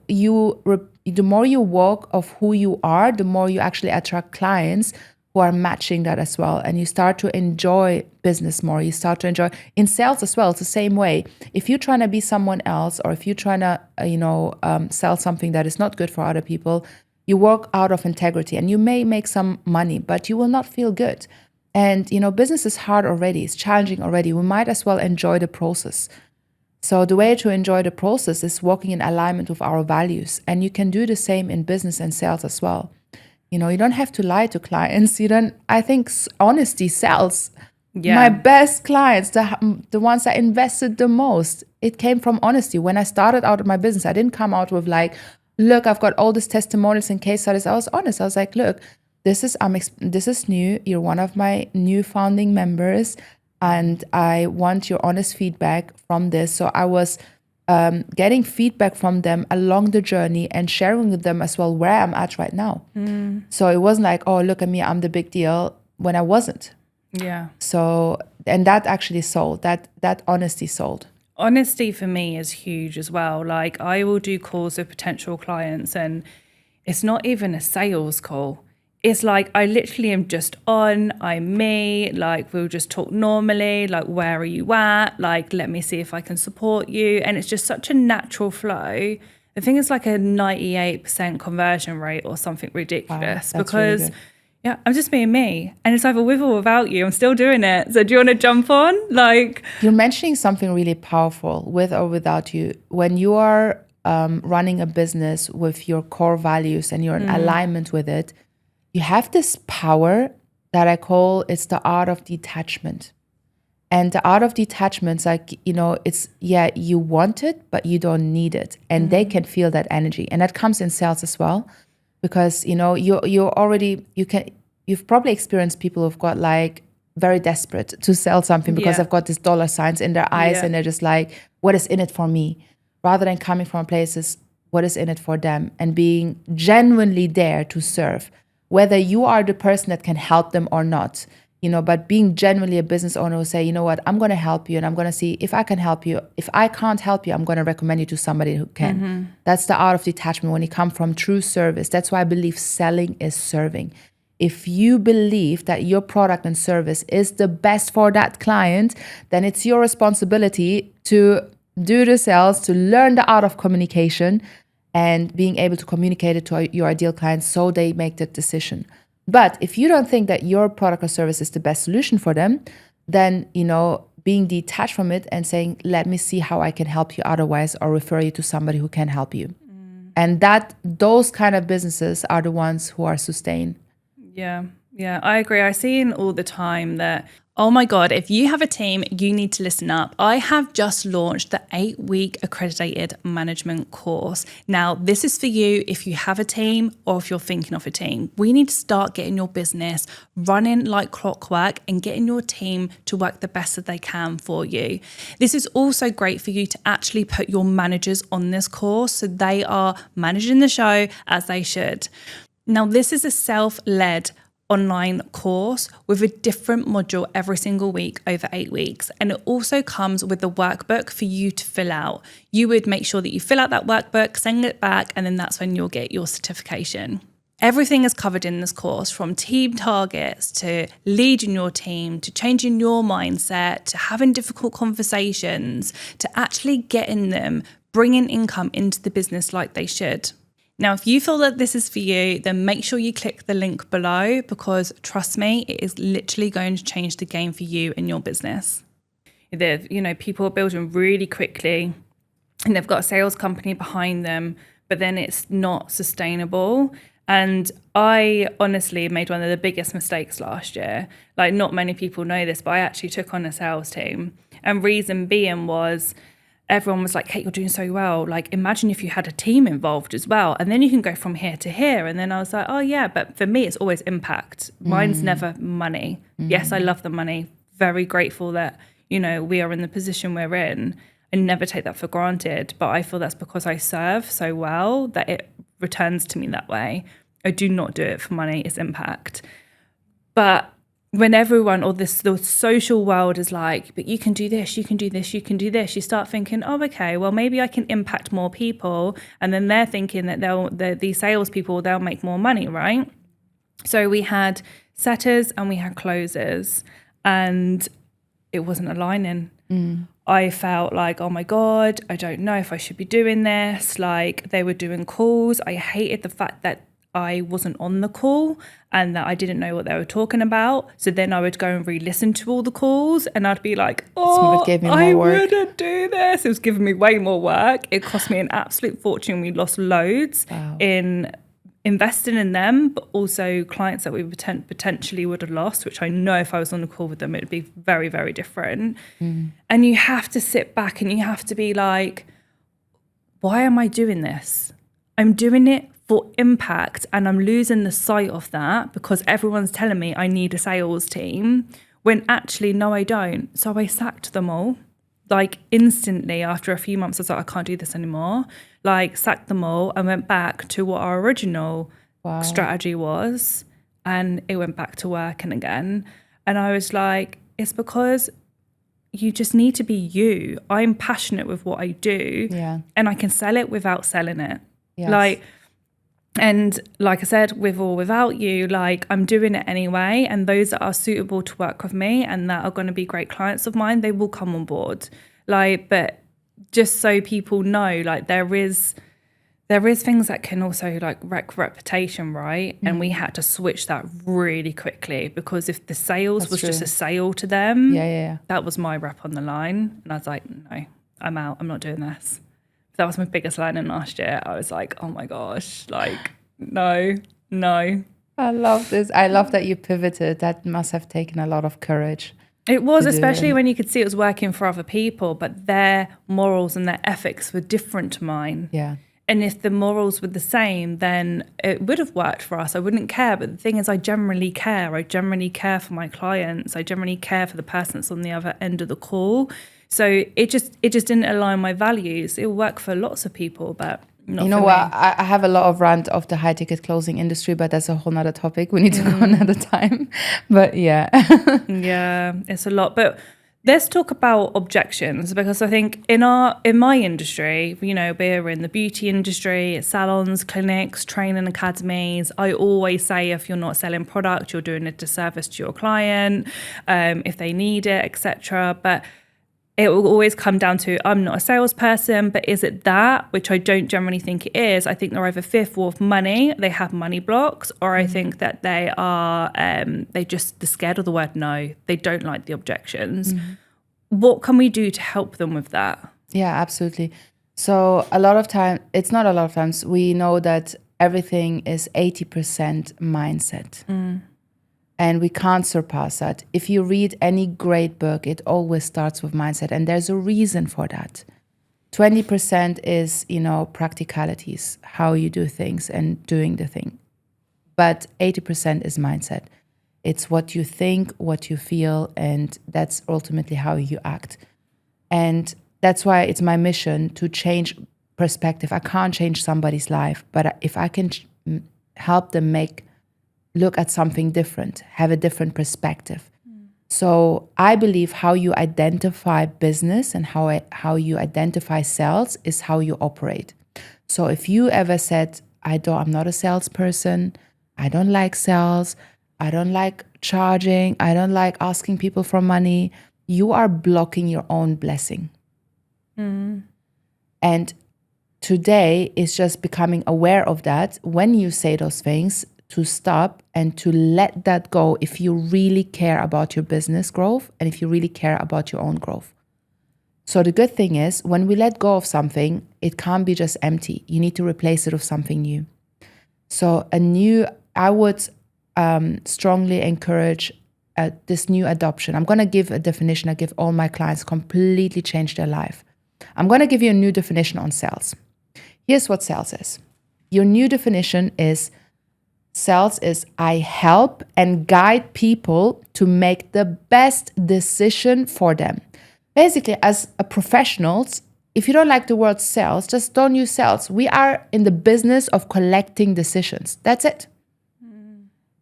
you walk of who you are, the more you actually attract clients who are matching that as well. And you start to enjoy business more. You start to enjoy in sales as well. It's the same way. If you're trying to be someone else, or if you're trying to, sell something that is not good for other people, you work out of integrity and you may make some money, but you will not feel good. And, business is hard already. It's challenging already. We might as well enjoy the process. So the way to enjoy the process is walking in alignment with our values. And you can do the same in business and sales as well. You don't have to lie to clients. I think honesty sells. Yeah. My best clients, the ones that invested the most, it came from honesty. When I started out of my business, I didn't come out with like, look, I've got all these testimonials and case studies. I was honest. I was like, look, this is new. You're one of my new founding members, and I want your honest feedback from this. So I was getting feedback from them along the journey and sharing with them as well where I'm at right now. So it wasn't like, oh, look at me, I'm the big deal, when I wasn't. Yeah. So, and that actually sold. That honesty sold. Honesty for me is huge as well. Like I will do calls with potential clients and it's not even a sales call. It's like I literally am just I'm me, like we'll just talk normally, like where are you at? Like let me see if I can support you. And it's just such a natural flow. I think it's like a 98% conversion rate or something ridiculous. Wow, because really yeah, I'm just being me. And it's either with or without you. I'm still doing it. So do you want to jump on? Like you're mentioning something really powerful, with or without you. When you are running a business with your core values and you're in alignment with it, you have this power that I call it's the art of detachment. And the art of detachment is like, it's, you want it, but you don't need it. And they can feel that energy. And that comes in sales as well. Because, you've probably experienced people who've got like very desperate to sell something because they've got these dollar signs in their eyes and they're just like, what is in it for me? Rather than coming from places, what is in it for them? And being genuinely there to serve. Whether you are the person that can help them or not, but being genuinely a business owner who say, you know what, I'm going to help you and I'm going to see if I can help you. If I can't help you, I'm going to recommend you to somebody who can. That's the art of detachment when you come from true service. That's why I believe selling is serving. If you believe that your product and service is the best for that client, then it's your responsibility to do the sales, to learn the art of communication and being able to communicate it to your ideal clients so they make that decision. But if you don't think that your product or service is the best solution for them, then, being detached from it and saying, let me see how I can help you otherwise or refer you to somebody who can help you. And those kind of businesses are the ones who are sustained. Yeah. Yeah, I agree. I see in all the time that, oh my God, if you have a team, you need to listen up. I have just launched the 8-week accredited management course. Now, this is for you if you have a team or if you're thinking of a team. We need to start getting your business running like clockwork and getting your team to work the best that they can for you. This is also great for you to actually put your managers on this course so they are managing the show as they should. Now, this is a self-led online course with a different module every single week over 8 weeks. And it also comes with a workbook for you to fill out. You would make sure that you fill out that workbook, send it back, and then that's when you'll get your certification. Everything is covered in this course, from team targets to leading your team, to changing your mindset, to having difficult conversations, to actually getting them, bringing income into the business like they should. Now, if you feel that this is for you, then make sure you click the link below, because trust me, it is literally going to change the game for you and your business. People are building really quickly and they've got a sales company behind them, but then it's not sustainable. And I honestly made one of the biggest mistakes last year. Like, not many people know this, but I actually took on a sales team. And reason being was, everyone was like, Kate, you're doing so well. Like, imagine if you had a team involved as well. And then you can go from here to here. And then I was like, oh yeah, but for me, it's always impact. Mine's never money. Yes, I love the money. Very grateful that, we are in the position we're in. I never take that for granted. But I feel that's because I serve so well that it returns to me that way. I do not do it for money. It's impact. But when everyone, or the social world is like, but you can do this, you can do this, you can do this, you start thinking, oh, okay, well, maybe I can impact more people. And then they're thinking that these salespeople, they'll make more money, right? So we had setters and we had closers, and it wasn't aligning. I felt like, oh my God, I don't know if I should be doing this. Like, they were doing calls. I hated the fact that I wasn't on the call and that I didn't know what they were talking about. So then I would go and re-listen to all the calls and I'd be like, oh, I wouldn't do this. It was giving me way more work. It cost me an absolute fortune. We lost loads in investing in them, but also clients that we potentially would have lost, which I know if I was on the call with them, it'd be very, very different. And you have to sit back and you have to be like, why am I doing this? I'm doing it for impact, and I'm losing the sight of that because everyone's telling me I need a sales team, when actually, no, I don't. So I sacked them all. Like, instantly after a few months, I was like, I can't do this anymore. Like, sacked them all and went back to what our original strategy was. And it went back to working again. And I was like, it's because you just need to be you. I'm passionate with what I do. And I can sell it without selling it. And like I said, with or without you, like, I'm doing it anyway. And those that are suitable to work with me and that are going to be great clients of mine, they will come on board. Like, but just so people know, like, there is things that can also like wreck reputation, right? And we had to switch that really quickly, because if the sales was just a sale to them, that was my rep on the line. And I was like, no, I'm out. I'm not doing this. That was my biggest learning last year. I was like, oh my gosh, like, no. I love this. I love that you pivoted. That must have taken a lot of courage. It was, especially when you could see it was working for other people, but their morals and their ethics were different to mine. And if the morals were the same, then it would have worked for us. I wouldn't care. But the thing is, I generally care. I generally care for my clients. I generally care for the person that's on the other end of the call. So it just didn't align my values. It will work for lots of people, but not for me. What? I have a lot of rant of the high ticket closing industry, but that's a whole nother topic. We need to go another time. But yeah. Yeah, it's a lot. But let's talk about objections, because I think in my industry, we're in the beauty industry, salons, clinics, training academies. I always say, if you're not selling product, you're doing a disservice to your client, if they need it, etc. But it will always come down to, I'm not a salesperson, but is it that? Which I don't generally think it is. I think they're either fearful of money, they have money blocks, or I think that they are, they're scared of the word no. They don't like the objections. What can we do to help them with that? Yeah, absolutely. So it's not a lot of times, we know that everything is 80% mindset. And we can't surpass that. If you read any great book, it always starts with mindset. And there's a reason for that. 20% is, practicalities, how you do things and doing the thing. But 80% is mindset. It's what you think, what you feel, and that's ultimately how you act. And that's why it's my mission to change perspective. I can't change somebody's life, but if I can help them look at something different, have a different perspective. So I believe how you identify business and how you identify sales is how you operate. So if you ever said, I'm not a salesperson, I don't like sales, I don't like charging, I don't like asking people for money, you are blocking your own blessing. And today is just becoming aware of that when you say those things, to stop and to let that go if you really care about your business growth and if you really care about your own growth. So the good thing is, when we let go of something, it can't be just empty. You need to replace it with something new. So I would strongly encourage this new adoption. I'm going to give a definition I give all my clients, completely change their life. I'm going to give you a new definition on sales. Here's what sales is. Your new definition is, sales is I help and guide people to make the best decision for them. Basically, as a professionals, if you don't like the word sales, just don't use sales. We are in the business of collecting decisions. That's it.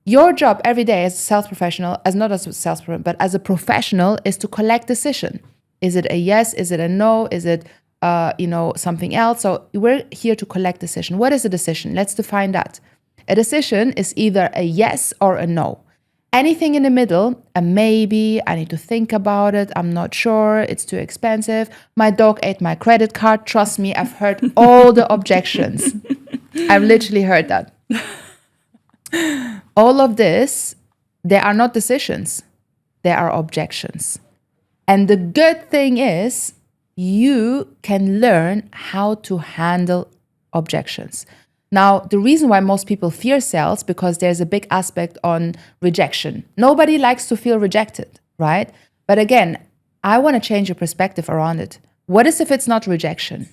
Your job every day as a sales professional, not as a sales professional, but as a professional, is to collect decision. Is it a yes? Is it a no? Is it something else? So we're here to collect decision. What is a decision? Let's define that. A decision is either a yes or a no. Anything in the middle, a maybe, I need to think about it, I'm not sure, it's too expensive, my dog ate my credit card, trust me, I've heard all the objections. I've literally heard that. All of this, they are not decisions, they are objections. And the good thing is, you can learn how to handle objections. Now, the reason why most people fear sales, because there's a big aspect on rejection. Nobody likes to feel rejected, right? But again, I want to change your perspective around it. What is if it's not rejection?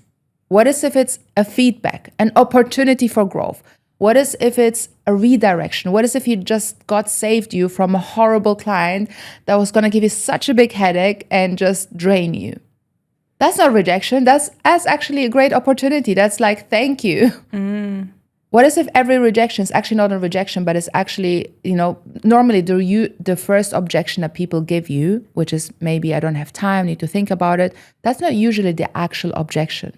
What is if it's a feedback, an opportunity for growth? What is if it's a redirection? What is if you just God saved you from a horrible client that was going to give you such a big headache and just drain you? That's not rejection. That's actually a great opportunity. That's like, thank you. What is if every rejection is actually not a rejection, but it's actually, normally the first objection that people give you, which is maybe I don't have time, need to think about it. That's not usually the actual objection.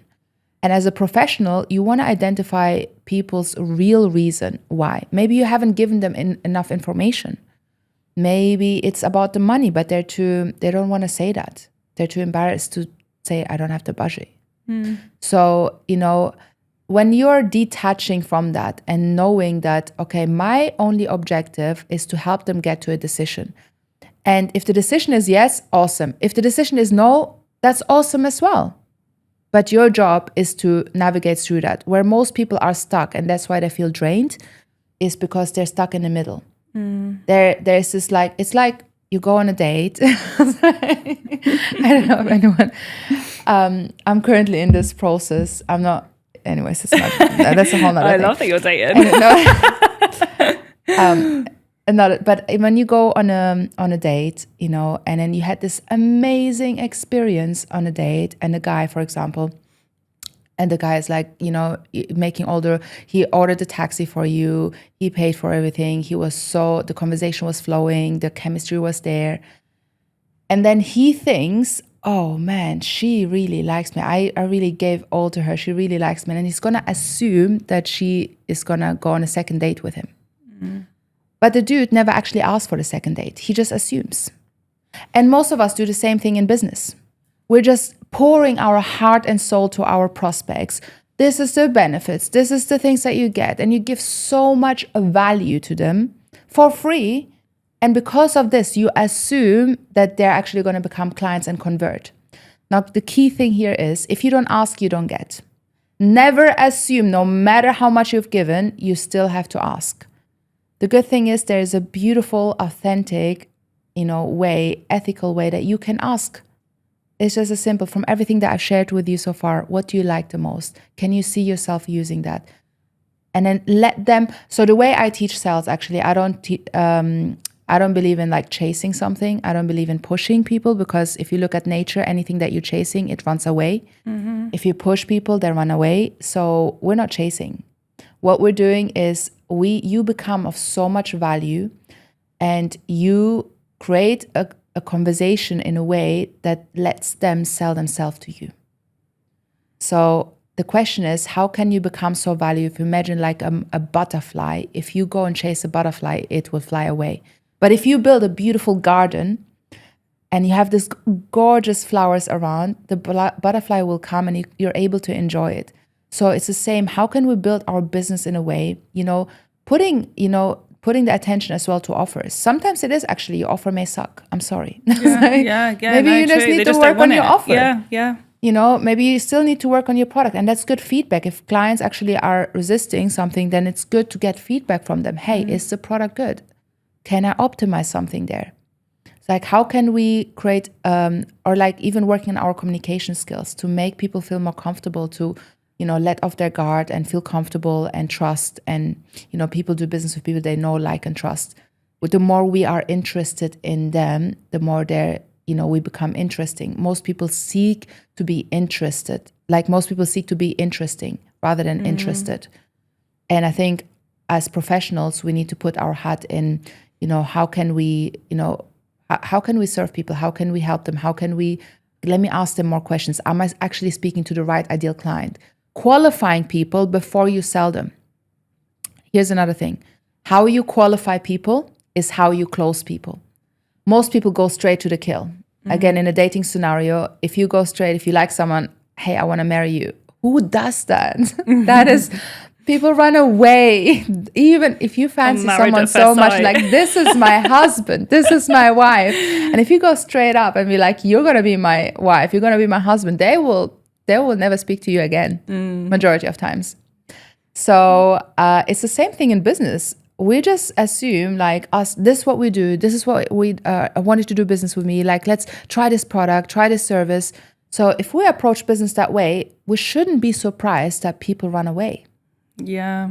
And as a professional, you want to identify people's real reason why. Maybe you haven't given them enough information. Maybe it's about the money, but they don't want to say that. They're too embarrassed to say, I don't have the budget. So, when you're detaching from that and knowing that, okay, my only objective is to help them get to a decision. And if the decision is yes, awesome. If the decision is no, that's awesome as well. But your job is to navigate through that. Where most people are stuck, and that's why they feel drained, is because they're stuck in the middle. There's this it's like, you go on a date. I don't know if anyone. I'm currently in this process. I'm not. Anyways, that's a whole nother thing. I love that you're dating. But when you go on a date, and then you had this amazing experience on a date, and the guy, for example, and the guy is like, he ordered the taxi for you, he paid for everything, the conversation was flowing, the chemistry was there. And then he thinks, oh man, she really likes me. I really gave all to her. She really likes me. And he's going to assume that she is going to go on a second date with him. But the dude never actually asked for the second date. He just assumes. And most of us do the same thing in business. We're just pouring our heart and soul to our prospects. This is the benefits. This is the things that you get. And you give so much value to them for free. And because of this, you assume that they're actually going to become clients and convert. Now, the key thing here is, if you don't ask, you don't get. Never assume, no matter how much you've given, you still have to ask. The good thing is there's a beautiful, authentic, way, ethical way that you can ask. It's just as simple. From everything that I've shared with you so far, what do you like the most? Can you see yourself using that? And then let them. So the way I teach sales, actually, I don't believe in like chasing something. I don't believe in pushing people, because if you look at nature, anything that you're chasing, it runs away. If you push people, they run away. So we're not chasing. What we're doing is you become of so much value, and you create a conversation in a way that lets them sell themselves to you. So the question is, how can you become so valuable? If you imagine like a butterfly, if you go and chase a butterfly, it will fly away. But if you build a beautiful garden and you have this gorgeous flowers around, the butterfly will come and you're able to enjoy it. So it's the same. How can we build our business in a way, putting the attention as well to offers? Sometimes it is actually, your offer may suck. I'm sorry. Maybe you just need to work on your offer. Maybe you still need to work on your product, and that's good feedback. If clients actually are resisting something, then it's good to get feedback from them. Hey, is the product good? Can I optimize something there? It's like, how can we create, or like even working on our communication skills to make people feel more comfortable to, let off their guard and feel comfortable and trust. And, people do business with people they know, like, and trust. But the more we are interested in them, the more we become interesting. Most people seek to be interested. Like, most people seek to be interesting rather than interested. And I think as professionals, we need to put our hat in, how can we serve people? How can we help them? Let me ask them more questions. Am I actually speaking to the right ideal client? Qualifying people before you sell them. Here's another thing. How you qualify people is how you close people. Most people go straight to the kill. Again, in a dating scenario, if you go straight, if you like someone, hey, I want to marry you. Who does that? That is, people run away. Even if you fancy someone so much, like, this is my husband, this is my wife. And if you go straight up and be like, you're going to be my wife, you're going to be my husband, they will never speak to you again, majority of times. So it's the same thing in business. We just assume, like, this is what we do. This is what we wanted to do business with me. Like, let's try this product, try this service. So if we approach business that way, we shouldn't be surprised that people run away. Yeah.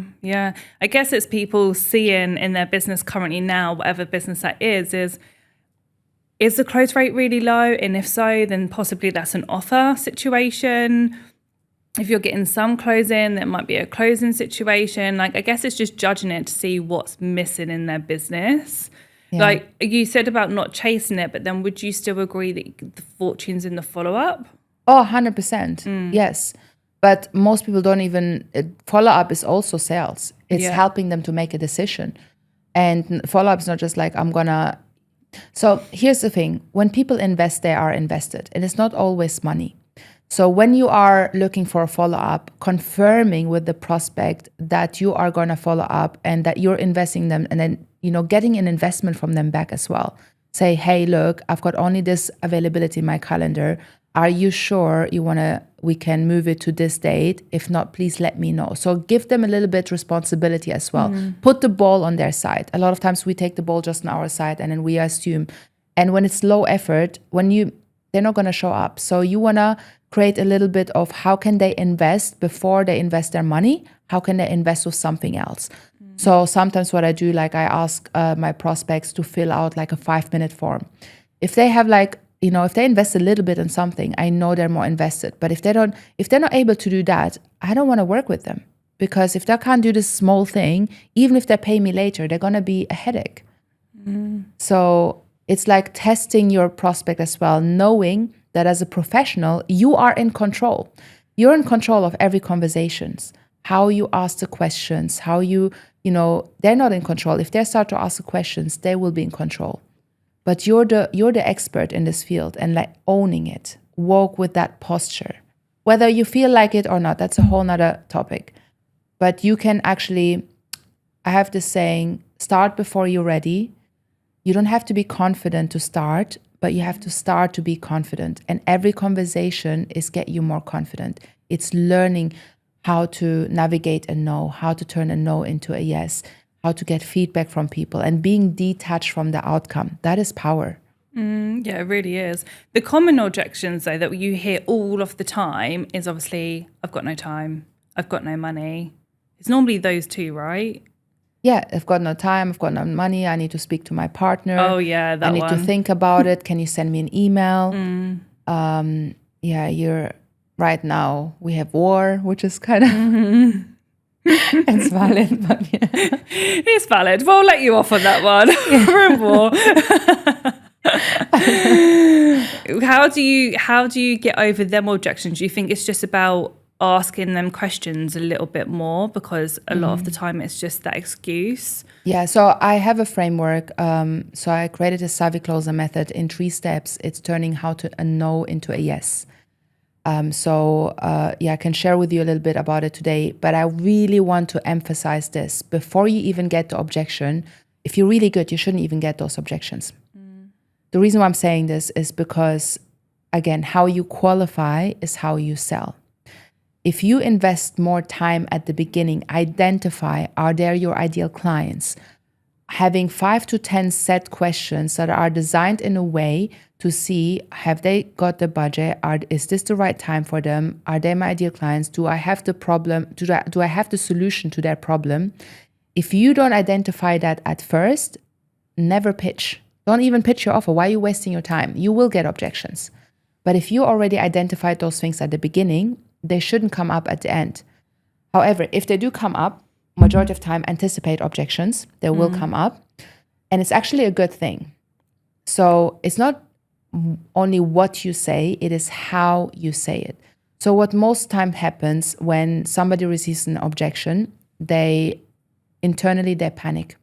I guess it's people seeing in their business currently now, whatever business that is the close rate really low? And if so, then possibly that's an offer situation. If you're getting some closing, that might be a closing situation. Like, I guess it's just judging it to see what's missing in their business. Yeah. Like you said about not chasing it, but then would you still agree that the fortune's in the follow-up? Oh, 100%. Yes. But most people don't even, follow-up is also sales. It's helping them to make a decision. And follow-up is not just like, so here's the thing. When people invest, they are invested. And it's not always money. So when you are looking for a follow-up, confirming with the prospect that you are going to follow up and that you're investing them, and then, getting an investment from them back as well. Say, hey, look, I've got only this availability in my calendar. Are you sure we can move it to this date? If not, please let me know. So give them a little bit responsibility as well. Put the ball on their side. A lot of times we take the ball just on our side and then we assume. And when it's low effort, they're not going to show up. So you want to create a little bit of how can they invest before they invest their money? How can they invest with something else? So sometimes what I do, like, I ask my prospects to fill out like a 5-minute form. If they have if they invest a little bit in something, I know they're more invested. But if they're not able to do that, I don't want to work with them, because if they can't do this small thing, even if they pay me later, they're going to be a headache. So it's like testing your prospect as well, knowing that as a professional, you are in control. You're in control of every conversations, how you ask the questions, how they're not in control. If they start to ask the questions, they will be in control. But you're the expert in this field, and like owning it, walk with that posture. Whether you feel like it or not, that's a whole nother topic. But you can actually, I have this saying, start before you're ready. You don't have to be confident to start, but you have to start to be confident. And every conversation is get you more confident. It's learning how to navigate a no, how to turn a no into a yes, how to get feedback from people, and being detached from the outcome. That is power. Yeah, it really is. The common objections, though, that you hear all of the time is obviously, I've got no time, I've got no money. It's normally those two, right? Yeah, I've got no time, I've got no money, I need to speak to my partner. Oh, yeah, that I need one. to think about it. Can you send me an email? You're right now, we have war, which is kind of... It's valid, but yeah. It's valid. We'll let you off on that one. We're in war. How do you get over them objections? Do you think it's just about asking them questions a little bit more, because a lot of the time it's just that excuse? Yeah, so I have a framework. So I created a savvy closer method in 3 steps. It's turning a no into a yes. I can share with you a little bit about it today, but I really want to emphasize this. Before you even get the objection, if you're really good, you shouldn't even get those objections. The reason why I'm saying this is because, again, how you qualify is how you sell. If you invest more time at the beginning, identify, are there your ideal clients? Having 5 to 10 set questions that are designed in a way to see, have they got the budget? Is this the right time for them? Are they my ideal clients? Do I have the problem? Do I have the solution to their problem? If you don't identify that at first, never pitch. Don't even pitch your offer. Why are you wasting your time? You will get objections. But if you already identified those things at the beginning, they shouldn't come up at the end. However, if they do come up, majority of time, anticipate objections. They will come up. And it's actually a good thing. So it's not only what you say, it is how you say it. So what most time happens when somebody receives an objection, they panic,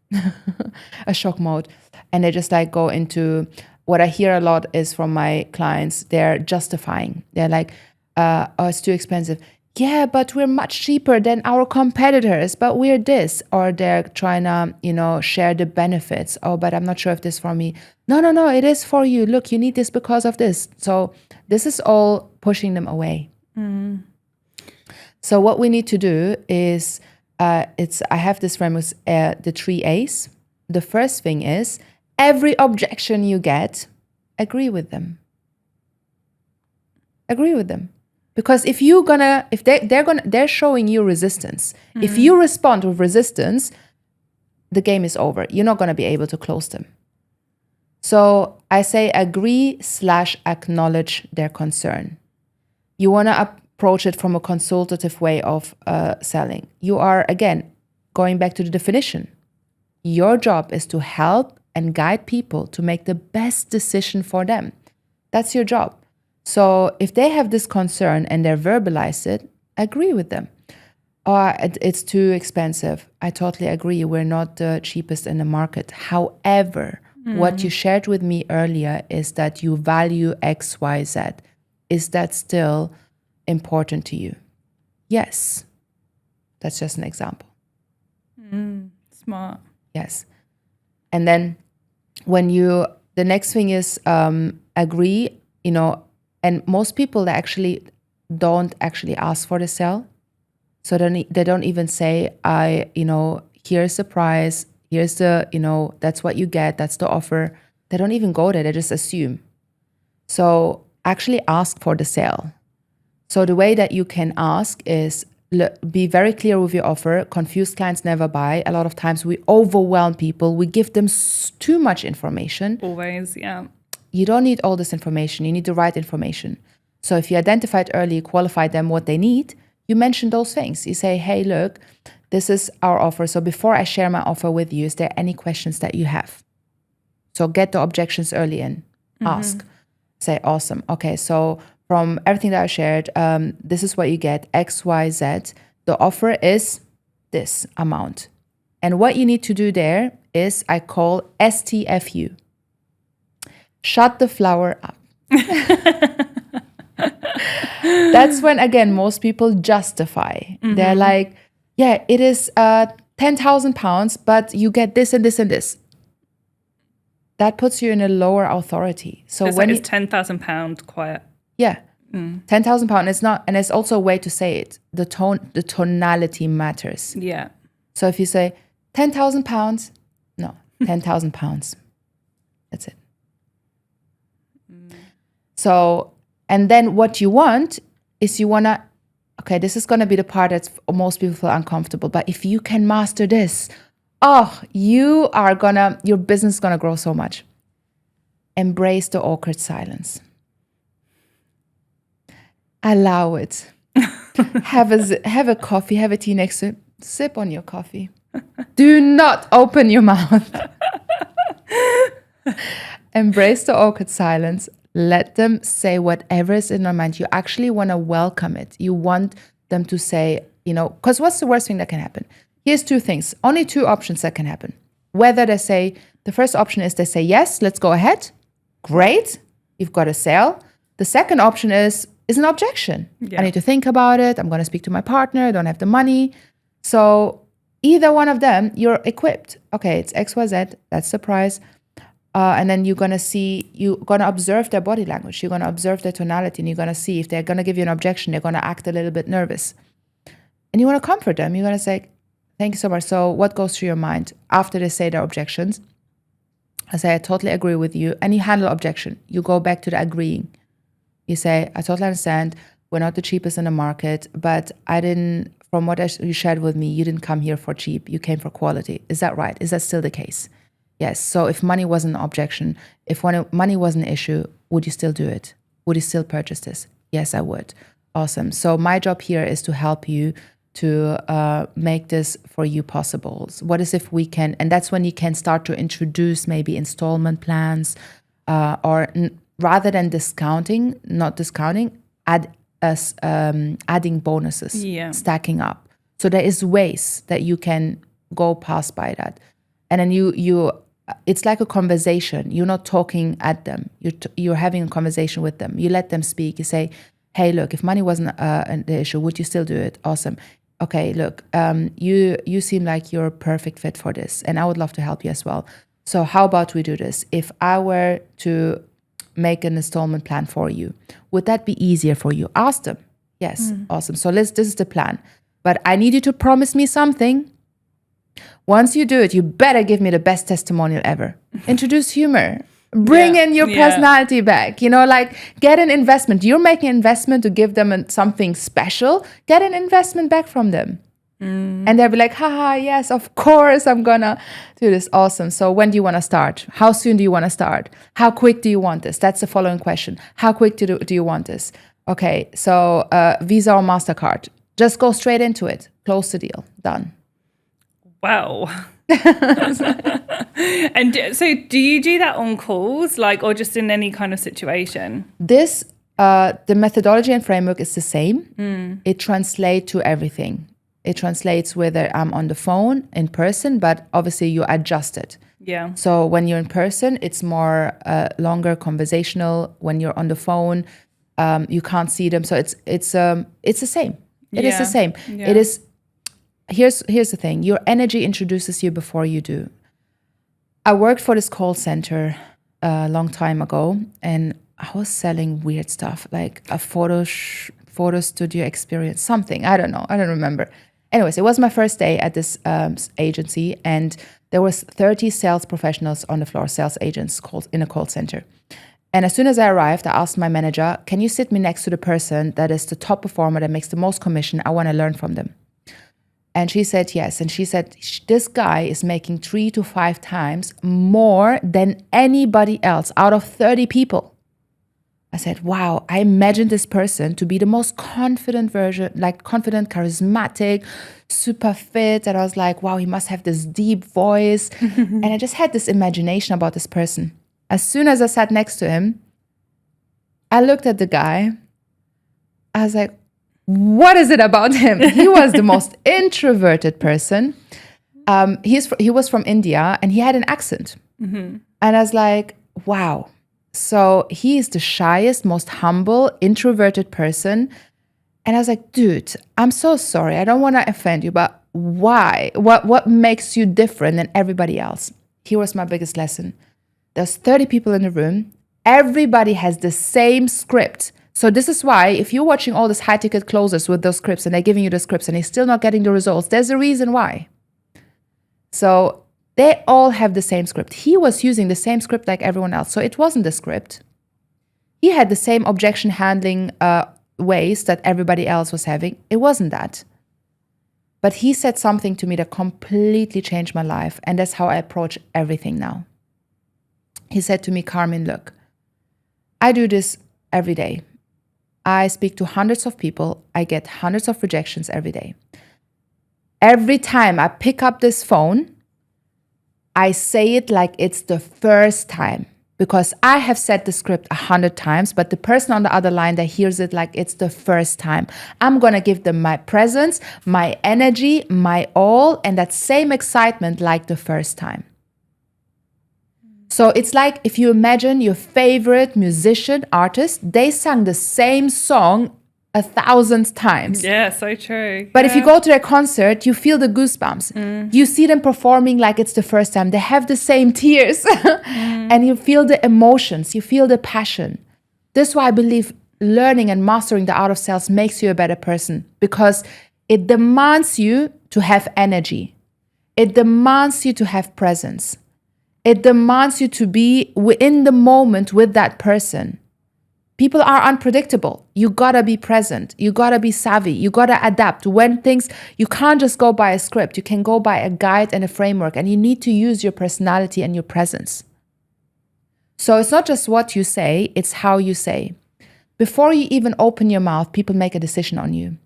a shock mode. And they just like go into, what I hear a lot is from my clients, they're justifying. They're like, oh, it's too expensive. Yeah, but we're much cheaper than our competitors, but we're this. Or they're trying to, share the benefits. Oh, but I'm not sure if this is for me. No, it is for you. Look, you need this because of this. So this is all pushing them away. So what we need to do is, I have this framework, the 3 A's. The first thing is, every objection you get, agree with them. Agree with them. Because if they're showing you resistance. If you respond with resistance, the game is over. You're not going to be able to close them. So I say agree/acknowledge their concern. You want to approach it from a consultative way of selling. You are, again, going back to the definition. Your job is to help and guide people to make the best decision for them. That's your job. So if they have this concern and they verbalize it, agree with them. Or it's too expensive. I totally agree. We're not the cheapest in the market. However, what you shared with me earlier is that you value X, Y, Z. Is that still important to you? Yes. That's just an example. Smart. Yes. And then the next thing is agree, and most people they actually don't actually ask for the sale. So they don't even say, here's the price, here's the, that's what you get, that's the offer. They don't even go there, they just assume. So actually ask for the sale. So the way that you can ask is be very clear with your offer. Confused clients never buy. A lot of times we overwhelm people. We give them too much information. Always, yeah. You don't need all this information. You need the right information. So if you identified early, qualified them what they need, you mention those things. You say, hey, look, this is our offer. So before I share my offer with you, is there any questions that you have? So get the objections early in. Ask. Say, awesome. Okay, so from everything that I shared, this is what you get, X, Y, Z. The offer is this amount. And what you need to do there is I call STFU. Shut the flower up. That's when, again, most people justify. They're like, yeah, it is 10,000 pounds, but you get this and this and this. That puts you in a lower authority. So it's when like it's £10,000 quiet. Yeah. 10,000 pounds. It's not, and it's also a way to say it. The tonality matters. Yeah. So if you say, £10,000. No, £10,000. That's it. So, and then what you want is you want to, okay, this is going to be the part that most people feel uncomfortable. But if you can master this, your business is going to grow so much. Embrace the awkward silence. Allow it. Have a coffee, have a tea next to it. Sip on your coffee. Do not open your mouth. Embrace the awkward silence. Let them say whatever is in their mind. You actually want to welcome it. You want them to say, because what's the worst thing that can happen? Here's two things. Only two options that can happen. Whether they say, the first option is they say, yes, let's go ahead. Great. You've got a sale. The second option is an objection. Yeah. I need to think about it. I'm going to speak to my partner. I don't have the money. So either one of them, you're equipped. Okay, it's XYZ. That's the price. And then you're going to observe their body language. You're going to observe their tonality, and you're going to see if they're going to give you an objection, they're going to act a little bit nervous. And you want to comfort them. You're going to say, thank you so much. So what goes through your mind after they say their objections? I say, I totally agree with you. And you handle objection. You go back to the agreeing. You say, I totally understand. We're not the cheapest in the market, but from what you shared with me, you didn't come here for cheap. You came for quality. Is that right? Is that still the case? Yes. So if money wasn't an objection, if money was an issue, would you still do it? Would you still purchase this? Yes, I would. Awesome. So my job here is to help you to make this for you possible. So what is if we can, and that's when you can start to introduce maybe installment plans, rather than adding bonuses, stacking up. So there is ways that you can go past by that. And then it's like a conversation. You're not talking at them. You're having a conversation with them. You let them speak. You say, hey, look, if money wasn't the issue, would you still do it? Awesome. Okay, look, you seem like you're a perfect fit for this, and I would love to help you as well. So how about we do this? If I were to make an installment plan for you, would that be easier for you? Ask them. Yes, awesome. So this is the plan. But I need you to promise me something. Once you do it, you better give me the best testimonial ever. Introduce humor. Bring in your personality back. Get an investment. You're making an investment to give them something special. Get an investment back from them. And they'll be like, haha, yes, of course, I'm going to do this. Awesome. So when do you want to start? How soon do you want to start? How quick do you want this? That's the following question. How quick do you want this? Okay, so Visa or MasterCard. Just go straight into it. Close the deal. Done. Wow. And so do you do that on calls, or just in any kind of situation? This, the methodology and framework is the same. It translates to everything. It translates whether I'm on the phone, in person, but obviously you adjust it. Yeah. So when you're in person, it's more longer conversational. When you're on the phone, you can't see them. So it's the same. It is the same. Yeah. It is. Here's the thing. Your energy introduces you before you do. I worked for this call center a long time ago, and I was selling weird stuff, like a photo studio experience, something. I don't know. I don't remember. Anyways, it was my first day at this agency, and there was 30 sales professionals on the floor, sales agents in a call center. And as soon as I arrived, I asked my manager, can you sit me next to the person that is the top performer, that makes the most commission? I want to learn from them. And she said yes. And she said, this guy is making 3 to 5 times more than anybody else out of 30 people. I said, wow, I imagined this person to be the most confident version, confident, charismatic, super fit. And I was like, wow, he must have this deep voice. And I just had this imagination about this person. As soon as I sat next to him, I looked at the guy. I was like, what is it about him? He was the most introverted person. He was from India, and he had an accent. And I was like, wow. So he is the shyest, most humble, introverted person. And I was like, dude, I'm so sorry. I don't want to offend you, but why? What makes you different than everybody else? Here was my biggest lesson. There's 30 people in the room. Everybody has the same script. So this is why if you're watching all these high-ticket closers with those scripts and they're giving you the scripts and you're still not getting the results, there's a reason why. So they all have the same script. He was using the same script like everyone else. So it wasn't the script. He had the same objection handling ways that everybody else was having. It wasn't that. But he said something to me that completely changed my life. And that's how I approach everything now. He said to me, Carmen, look, I do this every day. I speak to hundreds of people. I get hundreds of rejections every day. Every time I pick up this phone, I say it like it's the first time. Because I have said the script 100 times, but the person on the other line that hears it like it's the first time. I'm going to give them my presence, my energy, my all, and that same excitement like the first time. So it's like if you imagine your favorite musician, artist, they sang the same song 1,000 times. Yeah, so true. But if you go to their concert, you feel the goosebumps. You see them performing like it's the first time. They have the same tears. And you feel the emotions. You feel the passion. That's why I believe learning and mastering the art of sales makes you a better person, because it demands you to have energy. It demands you to have presence. It demands you to be in the moment with that person. People are unpredictable. You gotta be present. You gotta be savvy. You gotta adapt. When things, you can't just go by a script. You can go by a guide and a framework, and you need to use your personality and your presence. So it's not just what you say, it's how you say. Before you even open your mouth, people make a decision on you.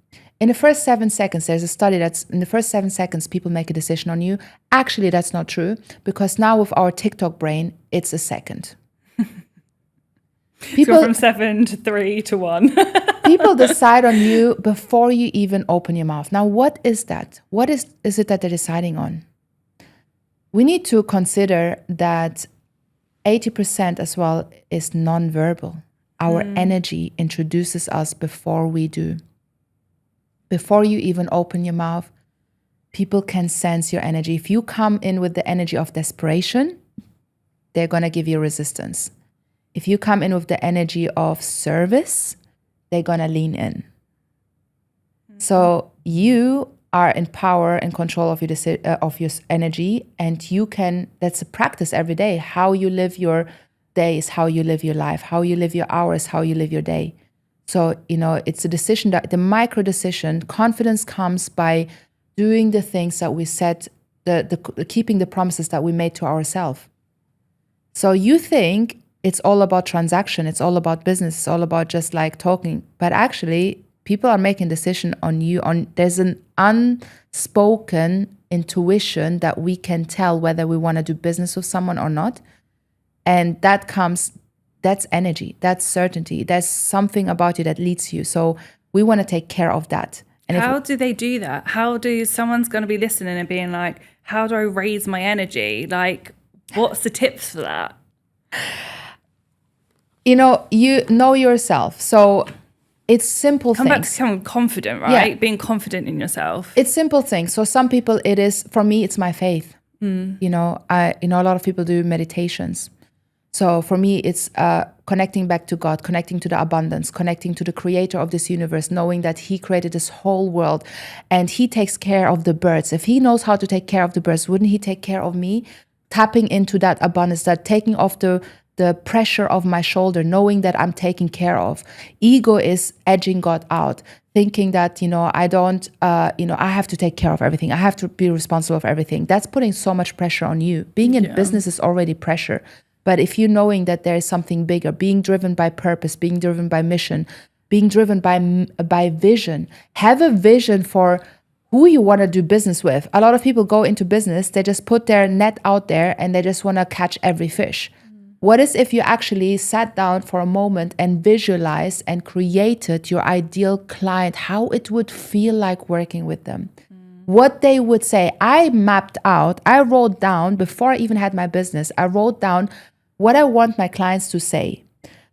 In the first 7 seconds, there's a study that's in the first 7 seconds, people make a decision on you. Actually, that's not true, because now with our TikTok brain, it's a second. People, from 7 to 3 to 1. People decide on you before you even open your mouth. Now, what is that? What is it that they're deciding on? We need to consider that 80% as well is nonverbal. Our energy introduces us before we do. Before you even open your mouth, people can sense your energy. If you come in with the energy of desperation, they're going to give you resistance. If you come in with the energy of service, they're going to lean in. So you are in power and control of your energy, and you can, that's a practice every day. How you live your day is how you live your life. How you live your hours, how you live your day. So, it's a decision, that the micro decision. Confidence comes by doing the things that we said, the keeping the promises that we made to ourselves. So you think it's all about transaction, it's all about business, it's all about just like talking. But actually, people are making decision on you. There's an unspoken intuition that we can tell whether we want to do business with someone or not. And that's energy, that's certainty, there's something about you that leads you. So we want to take care of that. And how do they do that? How do someone's going to be listening and being like, how do I raise my energy? Like, what's the tips for that? You know yourself. So it's simple things. Come back to becoming confident, right? Yeah. Being confident in yourself. It's simple things. So some people, for me, it's my faith. A lot of people do meditations. So for me, it's connecting back to God, connecting to the abundance, connecting to the creator of this universe, knowing that he created this whole world and he takes care of the birds. If he knows how to take care of the birds, wouldn't he take care of me? Tapping into that abundance, that taking off the pressure of my shoulder, knowing that I'm taken care of. Ego is edging God out, thinking that, I don't, I have to take care of everything. I have to be responsible for everything. That's putting so much pressure on you. Being in business is already pressure. But if you're knowing that there is something bigger, being driven by purpose, being driven by mission, being driven by vision, have a vision for who you want to do business with. A lot of people go into business, they just put their net out there and they just want to catch every fish. What is if you actually sat down for a moment and visualized and created your ideal client, how it would feel like working with them? What they would say. I wrote down, before I even had my business, I wrote down what I want my clients to say,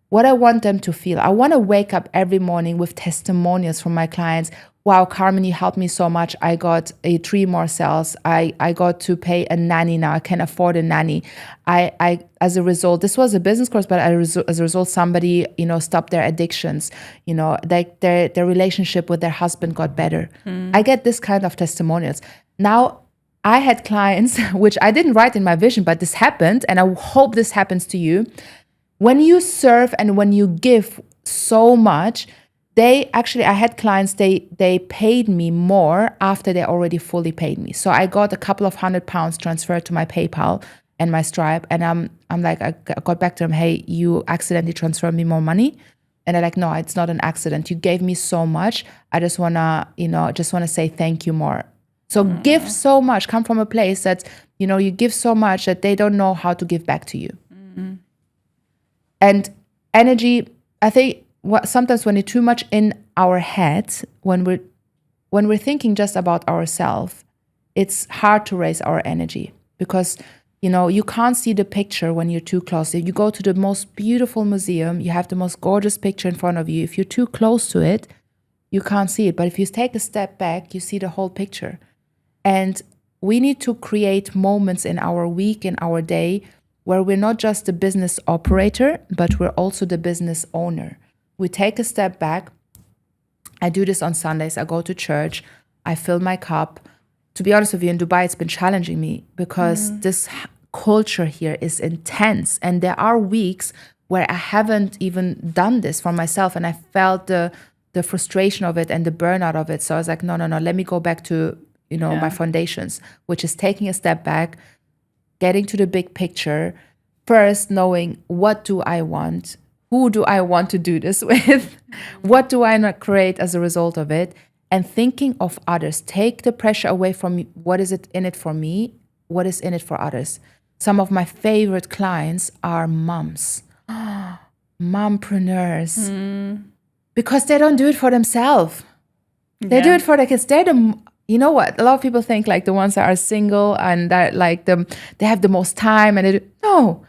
what I want them to feel. I want to wake up every morning with testimonials from my clients. Wow, Carmen, you helped me so much. I got 3 more sales. I got to pay a nanny now. I can afford a nanny. I as a result, this was a business course, but as a result, somebody, stopped their addictions. Their relationship with their husband got better. I get this kind of testimonials. Now, I had clients, which I didn't write in my vision, but this happened, and I hope this happens to you. When you serve and when you give so much, I had clients, they paid me more after they already fully paid me. So I got a couple of £100 transferred to my PayPal and my Stripe, and I'm like, I got back to them, hey, you accidentally transferred me more money. And they're like, no, it's not an accident. You gave me so much. I just wanna say thank you more. So give so much, come from a place that, you give so much that they don't know how to give back to you. Mm-hmm. And energy, I think sometimes when it's too much in our heads, when we're thinking just about ourselves, it's hard to raise our energy because, you can't see the picture when you're too close. If you go to the most beautiful museum, you have the most gorgeous picture in front of you. If you're too close to it, you can't see it. But if you take a step back, you see the whole picture. And we need to create moments in our week, in our day, where we're not just the business operator, but we're also the business owner. We take a step back. I do this on Sundays. I go to church. I fill my cup. To be honest with you, in Dubai, it's been challenging me because this culture here is intense. And there are weeks where I haven't even done this for myself. And I felt the frustration of it and the burnout of it. So I was like, no, let me go back to, my foundations, which is taking a step back, getting to the big picture, first knowing what do I want? Who do I want to do this with? What do I not create as a result of it? And thinking of others. Take the pressure away from me. What is it in it for me? What is in it for others? Some of my favorite clients are moms. Mompreneurs. Because they don't do it for themselves. They do it for their kids. You know what? A lot of people think like the ones that are single and that like they have the most time and no.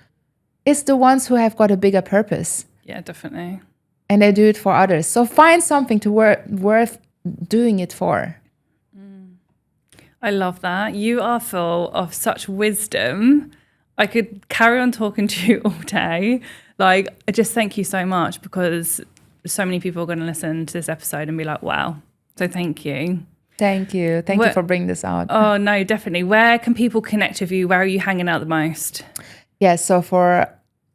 It's the ones who have got a bigger purpose. Yeah, definitely. And they do it for others. So find something to worth doing it for. I love that. You are full of such wisdom. I could carry on talking to you all day. Like, I just thank you so much because so many people are going to listen to this episode and be like, wow. So thank you. Thank you. Thank you for bringing this out. Oh, no, definitely. Where can people connect with you? Where are you hanging out the most? Yeah, so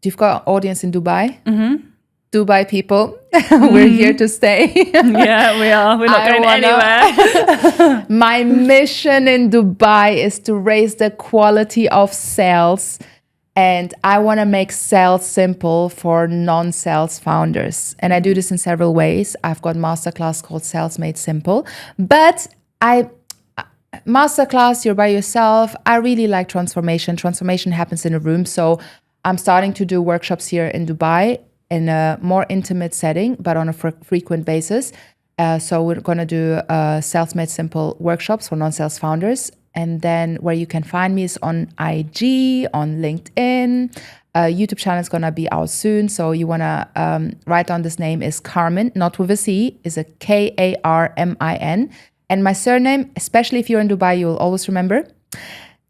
you've got an audience in Dubai. Mm-hmm. Dubai people, we're here to stay. Yeah, we are. We're not going anywhere. My mission in Dubai is to raise the quality of sales. And I want to make sales simple for non-sales founders. And I do this in several ways. I've got a masterclass called Sales Made Simple. But masterclass, you're by yourself. I really like transformation. Transformation happens in a room. So I'm starting to do workshops here in Dubai in a more intimate setting, but on a frequent basis. So we're going to do Sales Made Simple workshops for non-sales founders. And then where you can find me is on IG, on LinkedIn. YouTube channel is going to be out soon. So you want to write down this name is Carmen, not with a C, is a Karmin. And my surname, especially if you're in Dubai, you'll always remember,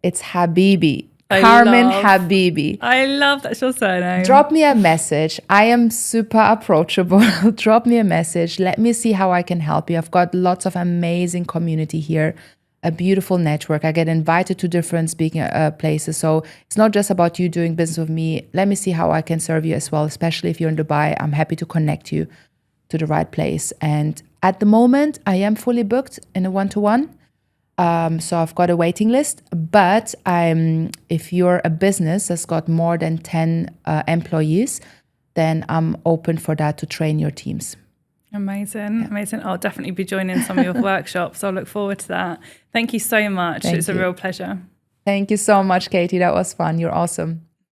it's Habibi. Karmin Habibi. I love that's your surname. Drop me a message. I am super approachable. Drop me a message. Let me see how I can help you. I've got lots of amazing community here, a beautiful network. I get invited to different speaking places. So it's not just about you doing business with me. Let me see how I can serve you as well, especially if you're in Dubai. I'm happy to connect you to the right place. And at the moment, I am fully booked in a one-to-one. So I've got a waiting list, but if you're a business that's got more than 10 employees, then I'm open for that to train your teams. Amazing. Yeah. Amazing. I'll definitely be joining some of your workshops. I'll look forward to that. Thank you so much. It's a real pleasure. Thank you so much, Katie. That was fun. You're awesome.